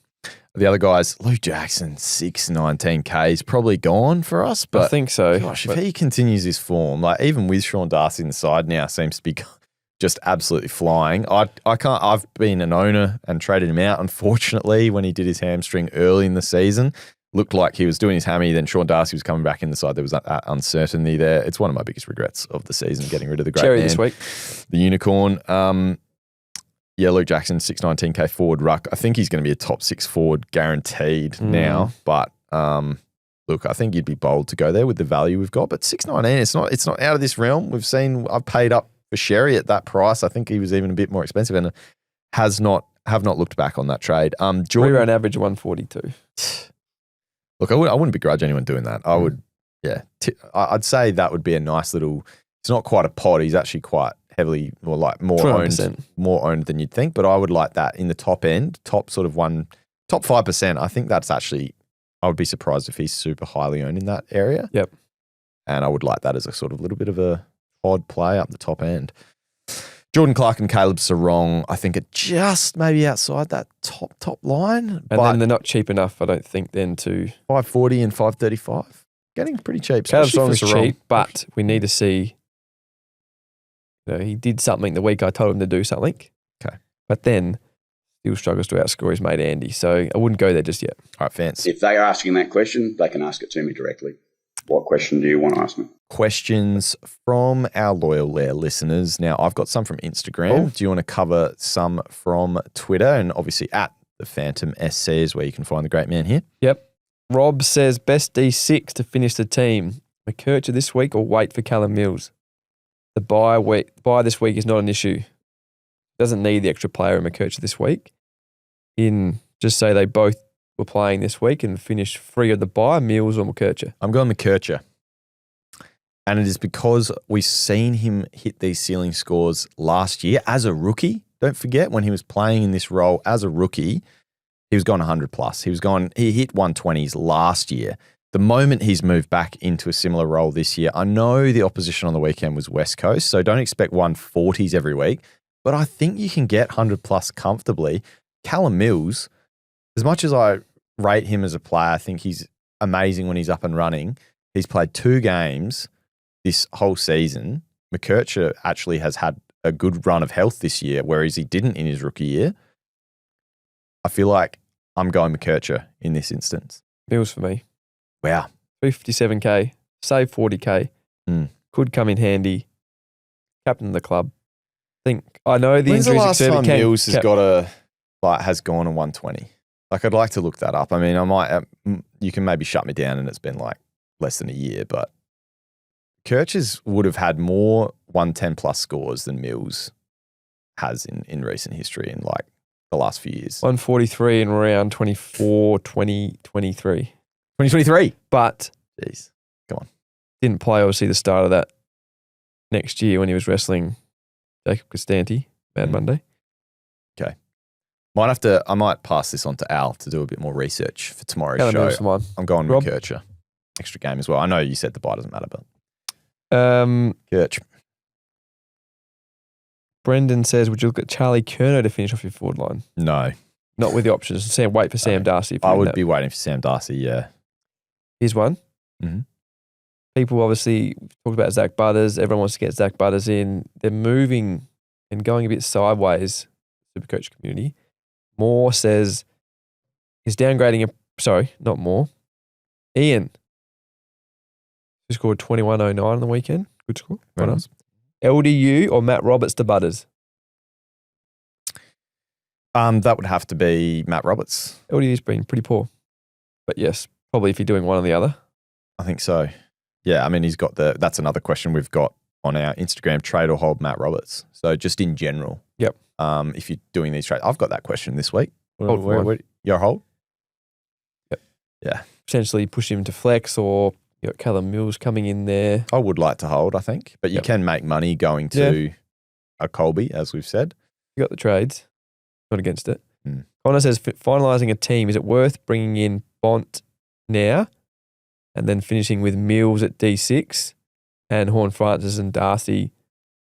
The other guys, Lou Jackson, 619K is probably gone for us. But
I think so.
Gosh, if he continues his form, like even with Sean Darcy in the side now, seems to be just absolutely flying. I can't. I've been an owner and traded him out, unfortunately, when he did his hamstring early in the season. Looked like he was doing his hammy, then Sean Darcy was coming back in the side. There was that uncertainty there. It's one of my biggest regrets of the season, getting rid of the great
Cherry
man,
this week.
the unicorn. Luke Jackson, 619K forward ruck. I think he's going to be a top 6 forward guaranteed now. But look, I think you'd be bold to go there with the value we've got. But 619, it's not out of this realm. I've paid up for Sherry at that price. I think he was even a bit more expensive and have not looked back on that trade. Jordan,
around average 142.
Look, I wouldn't begrudge anyone doing that. I would, I'd say that would be a nice little. It's not quite a pod. He's actually quite heavily, more
200%.
more owned than you'd think. But I would like that in the top end, top 5%. I think that's actually. I would be surprised if he's super highly owned in that area.
Yep.
And I would like that as a sort of little bit of a pod play up the top end. Jordan Clark and Caleb Sarong, I think, are just maybe outside that top line.
And then they're not cheap enough, I don't think, then to
540 and 535. Getting pretty cheap.
Caleb
especially
Sarong
for
is cheap, but we need to see. He did something the week I told him to do something.
Okay.
But then still struggles to outscore his mate Andy. So I wouldn't go there just yet.
All right, fans.
If they are asking that question, they can ask it to me directly. What question do you want to ask me?
Questions from our loyal Lair listeners. Now, I've got some from Instagram.
Oh.
Do you want to cover some from Twitter? And obviously at the Phantom SC is where you can find the great man here.
Yep. Rob says best D6 to finish the team. McKercher this week or wait for Callum Mills? The bye this week is not an issue. Doesn't need the extra player in McKercher this week. Just say they both were playing this week and finished free of the bye, Mills or Macrae?
I'm going Macrae. And it is because we've seen him hit these ceiling scores last year as a rookie. Don't forget, when he was playing in this role as a rookie, he was going 100 plus. He hit 120s last year. The moment he's moved back into a similar role this year, I know the opposition on the weekend was West Coast, so don't expect 140s every week, but I think you can get 100 plus comfortably. Callum Mills, as much as I rate him as a player, I think he's amazing when he's up and running. He's played 2 games this whole season. Macrae actually has had a good run of health this year, whereas he didn't in his rookie year. I feel like I'm going Macrae in this instance.
Mills for me.
Wow.
57K, save 40K. Could come in handy. Captain of the club. I know the
When's the
injuries,
last
etc.
time Mills has gone a 120? Like, I'd like to look that up. I mean, I might. You can maybe shut me down, and it's been like less than a year, but Kirch's would have had more 110 plus scores than Mills has in recent history in like the last few years.
143 in round 24, 2023.
2023.
But
Jeez. Come on.
Didn't play, obviously, the start of that next year when he was wrestling Jacob Costanti, Mad Monday.
Okay. I might pass this on to Al to do a bit more research for tomorrow's
Callum
show.
Mills for mine.
I'm going
Rob?
with Kircher. Extra game as well. I know you said the bye doesn't matter, but Kirch.
Brendan says, would you look at Charlie Curnow to finish off your forward line?
No.
Not with the options. Wait for Sam Darcy.
I would be waiting for Sam Darcy, yeah.
Here's one.
Mhm.
People obviously talked about Zak Butters. Everyone wants to get Zak Butters in. They're moving and going a bit sideways, Supercoach community. Moore says he's downgrading not Moore. Ian, who scored 21.09 on the weekend. Good score.
Very
Well
nice.
done. LDU or Matt Roberts to Butters?
That would have to be Matt Roberts.
LDU's been pretty poor. But yes, probably if you're doing one or the other.
I think so. Yeah, I mean, that's another question we've got on our Instagram, trade or hold Matt Roberts. So just in general.
Yep.
If you're doing these trades, I've got that question this week.
Hold for one.
Your hold?
Yep.
Yeah.
Potentially push him to flex, or you got Callum Mills coming in there.
I would like to hold, I think, but you can make money going to a Colby, as we've said.
You got the trades. Not against it. Connor says, finalising a team, is it worth bringing in Bont now and then finishing with Mills at D6 and Horne-Francis and Darcy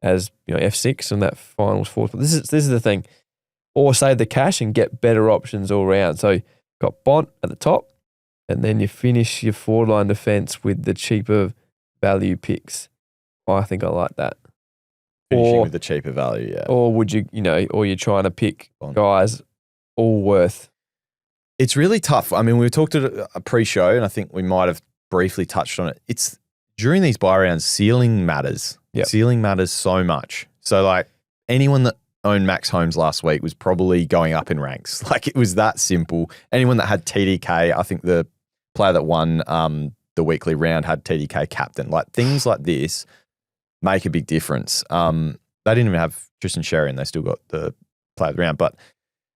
as F6 on that finals fourth? This is the thing. Or save the cash and get better options all round. So got Bont at the top, and then you finish your forward line defence with the cheaper value picks. I think I like that.
Finishing with the cheaper value, yeah.
Or would you, or you're trying to pick guys all worth?
It's really tough. I mean, we talked at a pre-show, and I think we might have briefly touched on it. It's during these buy rounds, ceiling matters.
Yep.
Ceiling matters so much. So, like, anyone that owned Max Holmes last week was probably going up in ranks. Like, it was that simple. Anyone that had TDK, I think the player that won the weekly round had TDK captain. Like, things like this make a big difference. They didn't even have Tristan Sherry, and they still got the player of the round. But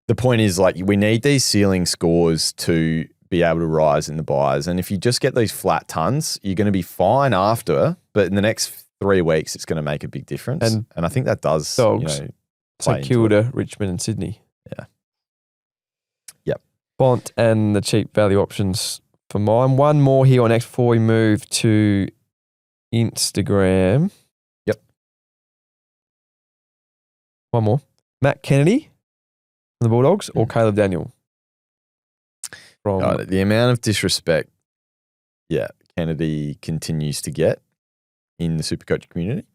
the point is, like, we need these ceiling scores to be able to rise in the buys. And if you just get these flat tons, you're going to be fine after. But in the next 3 weeks, it's going to make a big difference. And I think that does.
Dogs.
Play
St Kilda, Richmond, and Sydney.
Yeah. Yep.
Bont and the cheap value options for mine. One more here on next before we move to Instagram.
Yep.
One more. Matt Kennedy from the Bulldogs or Caleb Daniel? From
The amount of disrespect, Kennedy continues to get in the Supercoach community.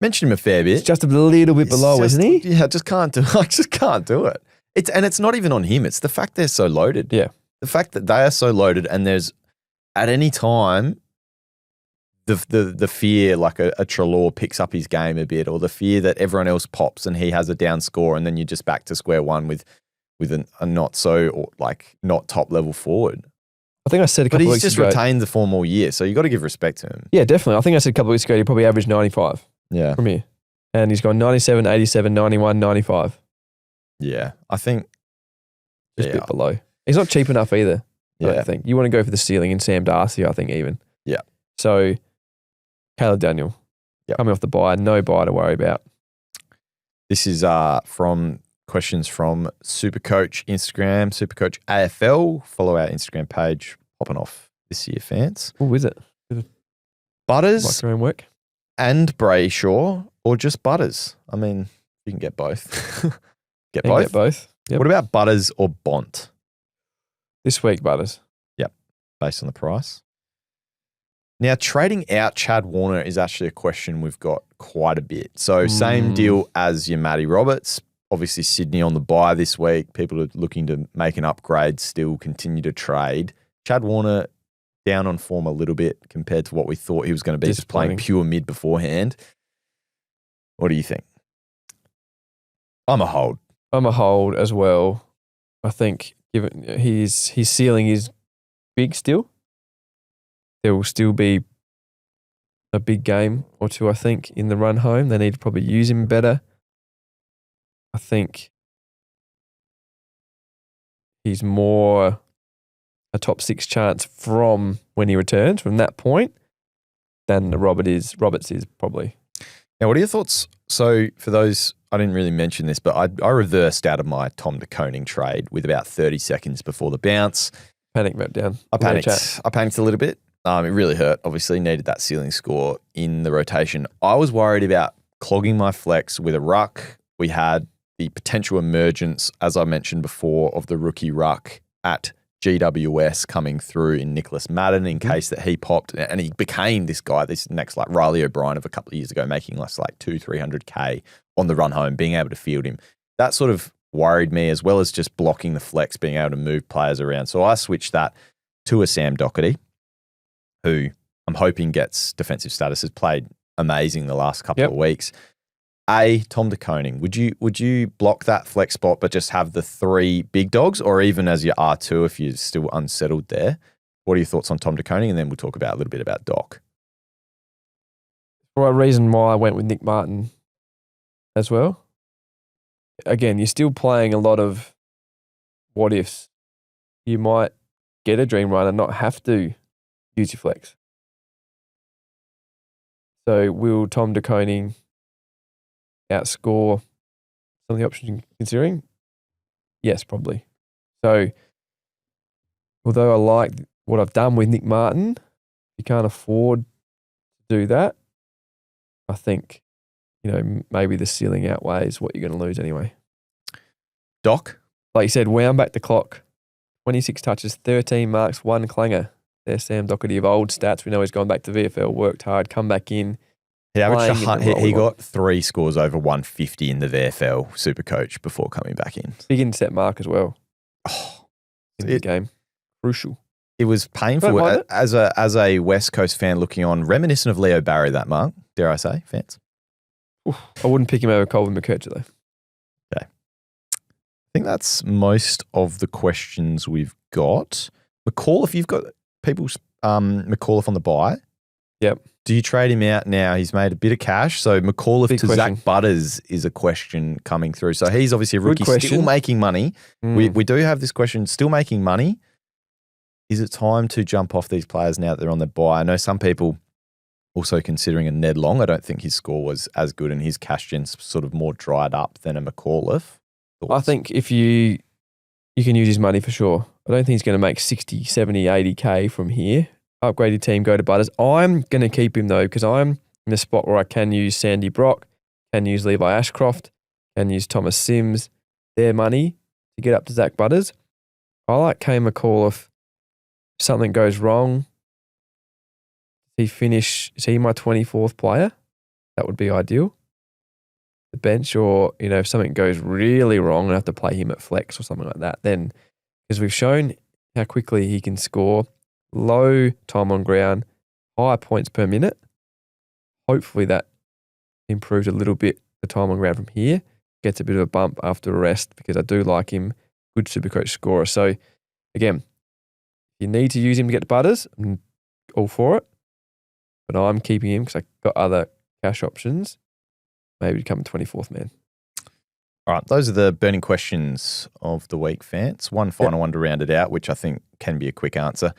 Mentioned him a fair bit.
It's just a little bit below, isn't he?
Yeah, I just can't do it. It's not even on him. It's the fact they're so loaded.
Yeah.
The fact that they are so loaded, and there's at any time the fear like a Treloar picks up his game a bit, or the fear that everyone else pops and he has a down score, and then you're just back to square one with a not so, or like not top level forward.
I think I said a couple of weeks ago.
But he's just retained the form all year, so you got to give respect to him.
Yeah, definitely. I think I said a couple of weeks ago he probably averaged 95 from here. And he's gone 97, 87, 91, 95.
Yeah, I think
Just a bit below. He's not cheap enough either. I
Yeah.
don't think. You want to go for the ceiling in Sam Darcy, I think, even.
Yeah.
So, Caleb Daniel,
Yep.
coming off the bye, no bye to worry about.
This is from questions from SuperCoach Instagram, SuperCoach AFL. Follow our Instagram page. Popping off this year, fans.
Oh, is it?
Butters
Like your own work?
and Brayshaw, or just Butters? I mean, you can get both. Get
You can
both.
Get both. Yep.
What about Butters or Bont,
This week, Butters.
based on the price? Now, trading out Chad Warner is actually a question we've got quite a bit. So same deal as your Matty Roberts. Obviously, Sydney on the bye this week. People are looking to make an upgrade, still continue to trade. Chad Warner down on form a little bit compared to what we thought he was going to be, just playing pure mid beforehand. What do you think? I'm a hold.
I'm a hold as well. I think given his ceiling is big still, there will still be a big game or two, I think, in the run home. They need to probably use him better. I think he's more a top 6 chance from when he returns, from that point, than Roberts is probably.
Now, what are your thoughts? So for those, I didn't really mention this, but I reversed out of my Tom de Koning trade with about 30 seconds before the bounce.
Panic meltdown.
I panicked a little bit. It really hurt. Obviously, needed that ceiling score in the rotation. I was worried about clogging my flex with a ruck. We had the potential emergence, as I mentioned before, of the rookie ruck at GWS coming through in Nicholas Madden in case that he popped, and he became this guy, this next like Riley O'Brien of a couple of years ago, making less like 200-300K on the run home, being able to field him. That sort of worried me, as well as just blocking the flex, being able to move players around. So I switched that to a Sam Doherty, who I'm hoping gets defensive status, has played amazing the last couple of weeks. Tom de Koning, would you block that flex spot but just have the 3 big dogs, or even as your R2 if you're still unsettled there? What are your thoughts on Tom de Koning? And then we'll talk about a little bit about Doc.
For a reason why I went with Nick Martin as well. Again, you're still playing a lot of what ifs. You might get a dream run and not have to use your flex. So will Tom de Koning outscore some of the options you're considering? Yes, probably. So although I like what I've done with Nick Martin, you can't afford to do that. I think, maybe the ceiling outweighs what you're going to lose anyway.
Doc?
Like you said, wound back the clock. 26 touches, 13 marks, 1 clanger. There's Sam Doherty of old stats. We know he's gone back to VFL, worked hard, come back in.
He averaged he got 3 scores over 150 in the VFL Supercoach before coming back in.
Big intercept mark as well. In the game. Crucial.
It was painful as a West Coast fan looking on, reminiscent of Leo Barry, that mark, dare I say, fans.
I wouldn't pick him over Colvin McKercher though.
Okay. I think that's most of the questions we've got. McAuliffe, you've got people's McAuliffe on the buy.
Yep.
Do you trade him out now? He's made a bit of cash. So McAuliffe
Big
to
question.
Zak Butters is a question coming through. So he's obviously a rookie, still making money. We do have this question, still making money. Is it time to jump off these players now that they're on the buy? I know some people also considering a Ned Long. I don't think his score was as good and his cash gen's sort of more dried up than a McAuliffe.
I think if you can use his money for sure. I don't think he's going to make 60, 70, 80K from here. Upgrade your team, go to Butters. I'm going to keep him though because I'm in a spot where I can use Sandy Brock, can use Levi Ashcroft, can use Thomas Sims, their money to get up to Zak Butters. I like Kane McAuliffe. If something goes wrong, is he my 24th player? That would be ideal. The bench, or if something goes really wrong and I have to play him at flex or something like that, then because we've shown how quickly he can score, low time on ground, high points per minute. Hopefully that improves a little bit the time on ground from here, gets a bit of a bump after a rest because I do like him, good Supercoach scorer. So again, you need to use him to get to Butters, I'm all for it, but I'm keeping him because I got other cash options. Maybe become 24th man.
All right, those are the burning questions of the week, fans. One final one to round it out, which I think can be a quick answer.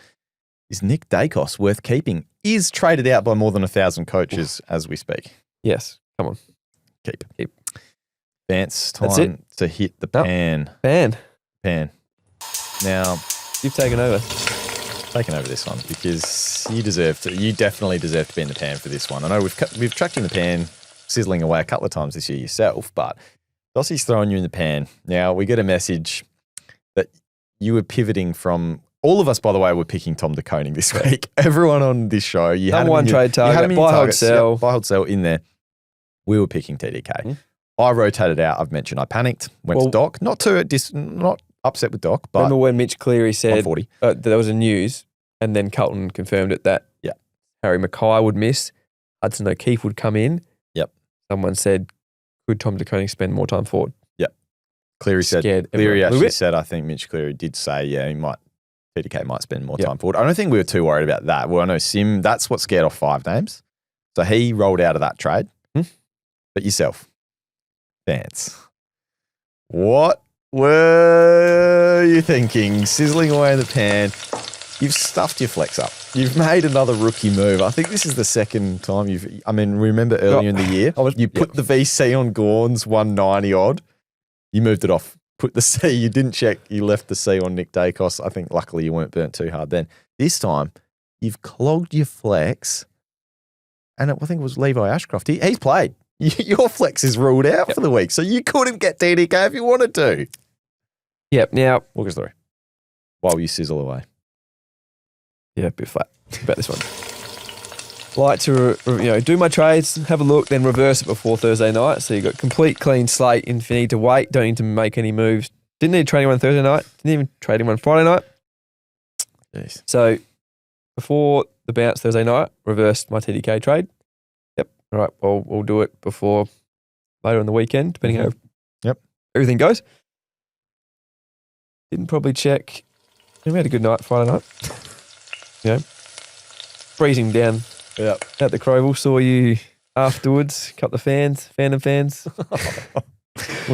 Is Nick Dacos worth keeping? Is traded out by more than 1,000 coaches as we speak?
Yes. Come on.
Keep.
That's
Vance,
it.
time to hit the pan.
Pan.
Now,
You've taken over.
taking over this one because you definitely deserve to be in the pan for this one. I know we've chucked you in the pan, sizzling away a couple of times this year yourself, but Dossie's throwing you in the pan. Now, we get a message that you were pivoting from. All of us, by the way, were picking Tom de Koning this week. Everyone on this show, you had
Number one trade target, buy, hold, sell.
Buy, hold, sell in there. We were picking TDK. I rotated out. I've mentioned I panicked, went to Doc. Not upset with Doc, but
remember when Mitch Cleary said
140.
There was a news, and then Carlton confirmed it that Harry Macrae would miss, Hudson O'Keefe would come in.
Yep.
Someone said, could Tom de Koning spend more time forward?
Yep. Cleary actually said, I think Mitch Cleary did say, TDK might spend more time forward. I don't think we were too worried about that. Well, I know Sim, that's what scared off 5 names. So he rolled out of that trade. But yourself, Vance, what were you thinking? Sizzling away in the pan. You've stuffed your flex up. You've made another rookie move. I think this is the second time remember earlier in the year, you put the VC on Gawn's 190 odd. You moved it off. Put the C. You didn't check. You left the C on Nick Dacos. I think luckily you weren't burnt too hard then. This time, you've clogged your flex. And I think it was Levi Ashcroft. He's played. Your flex is ruled out for the week. So you couldn't get TDK if you wanted to.
Yep. Now,
walk us through while you sizzle away.
Yeah, a bit flat about this one. Like to do my trades, have a look, then reverse it before Thursday night. So you got complete clean slate. If you need to wait, don't need to make any moves. Didn't need to trade anyone Thursday night. Didn't even trade anyone Friday night.
Jeez.
So before the bounce Thursday night, reversed my TDK trade. Yep. All right. Well, we'll do it before later on the weekend, depending on how everything goes. Didn't probably check. We had a good night Friday night. Freezing down. At the Croval, saw you afterwards. Couple of fans. Wouldn't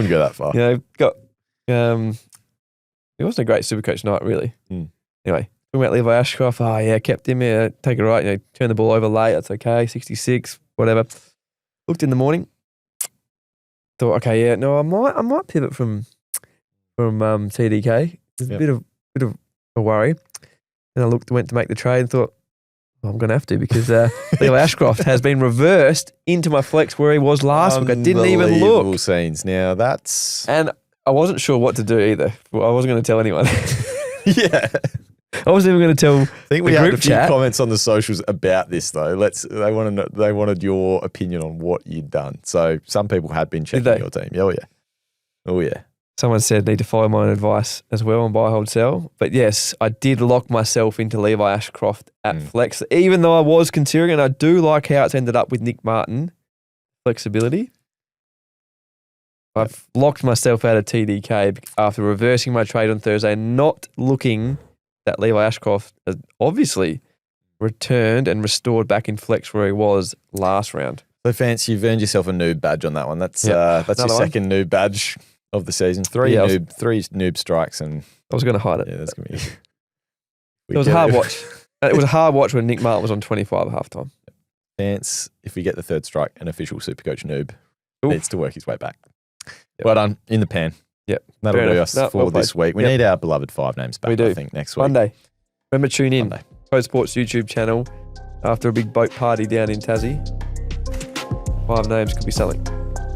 go that far.
Got it wasn't a great Supercoach night, really. Anyway, talking about Levi Ashcroft. Kept him. Take it right. Turn the ball over late. That's okay. 66, whatever. Looked in the morning. Thought, I might pivot from TDK. There's a bit of a worry. And I went to make the trade and thought, I'm going to have to because Levi Ashcroft has been reversed into my flex where he was last week. I didn't even look.
Unbelievable scenes. Now that's...
And I wasn't sure what to do either. I wasn't going to tell anyone. I wasn't even going to tell
I think we had a few
chat.
comments on the socials about this though. They wanted your opinion on what you'd done. So some people had been checking your team. Oh yeah.
Someone said need to follow my own advice as well and buy, hold, sell. But yes, I did lock myself into Levi Ashcroft at flex, even though I was considering, and I do like how it's ended up with Nick Martin, flexibility. I've locked myself out of TDK after reversing my trade on Thursday, not looking that Levi Ashcroft has obviously returned and restored back in flex where he was last round.
So, Fance, you've earned yourself a noob badge on that one. That's your second noob badge of the season. Three noob strikes, and
I was going to hide it.
Yeah, that's going to be.
It was a hard watch. It was a hard watch when Nick Martin was on 25 at halftime.
Fance, if we get the third strike, an official Supercoach noob needs to work his way back. Well done, in the pan.
Yep.
That'll do us for this week. We need our beloved 5 names back,
we do.
I think, next week.
Monday. Remember, tune in.
Monday.
Pro Sports YouTube channel after a big boat party down in Tassie. 5 names could be selling.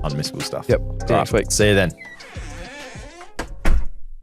Unmissable stuff.
Yep. See you next week.
See you then.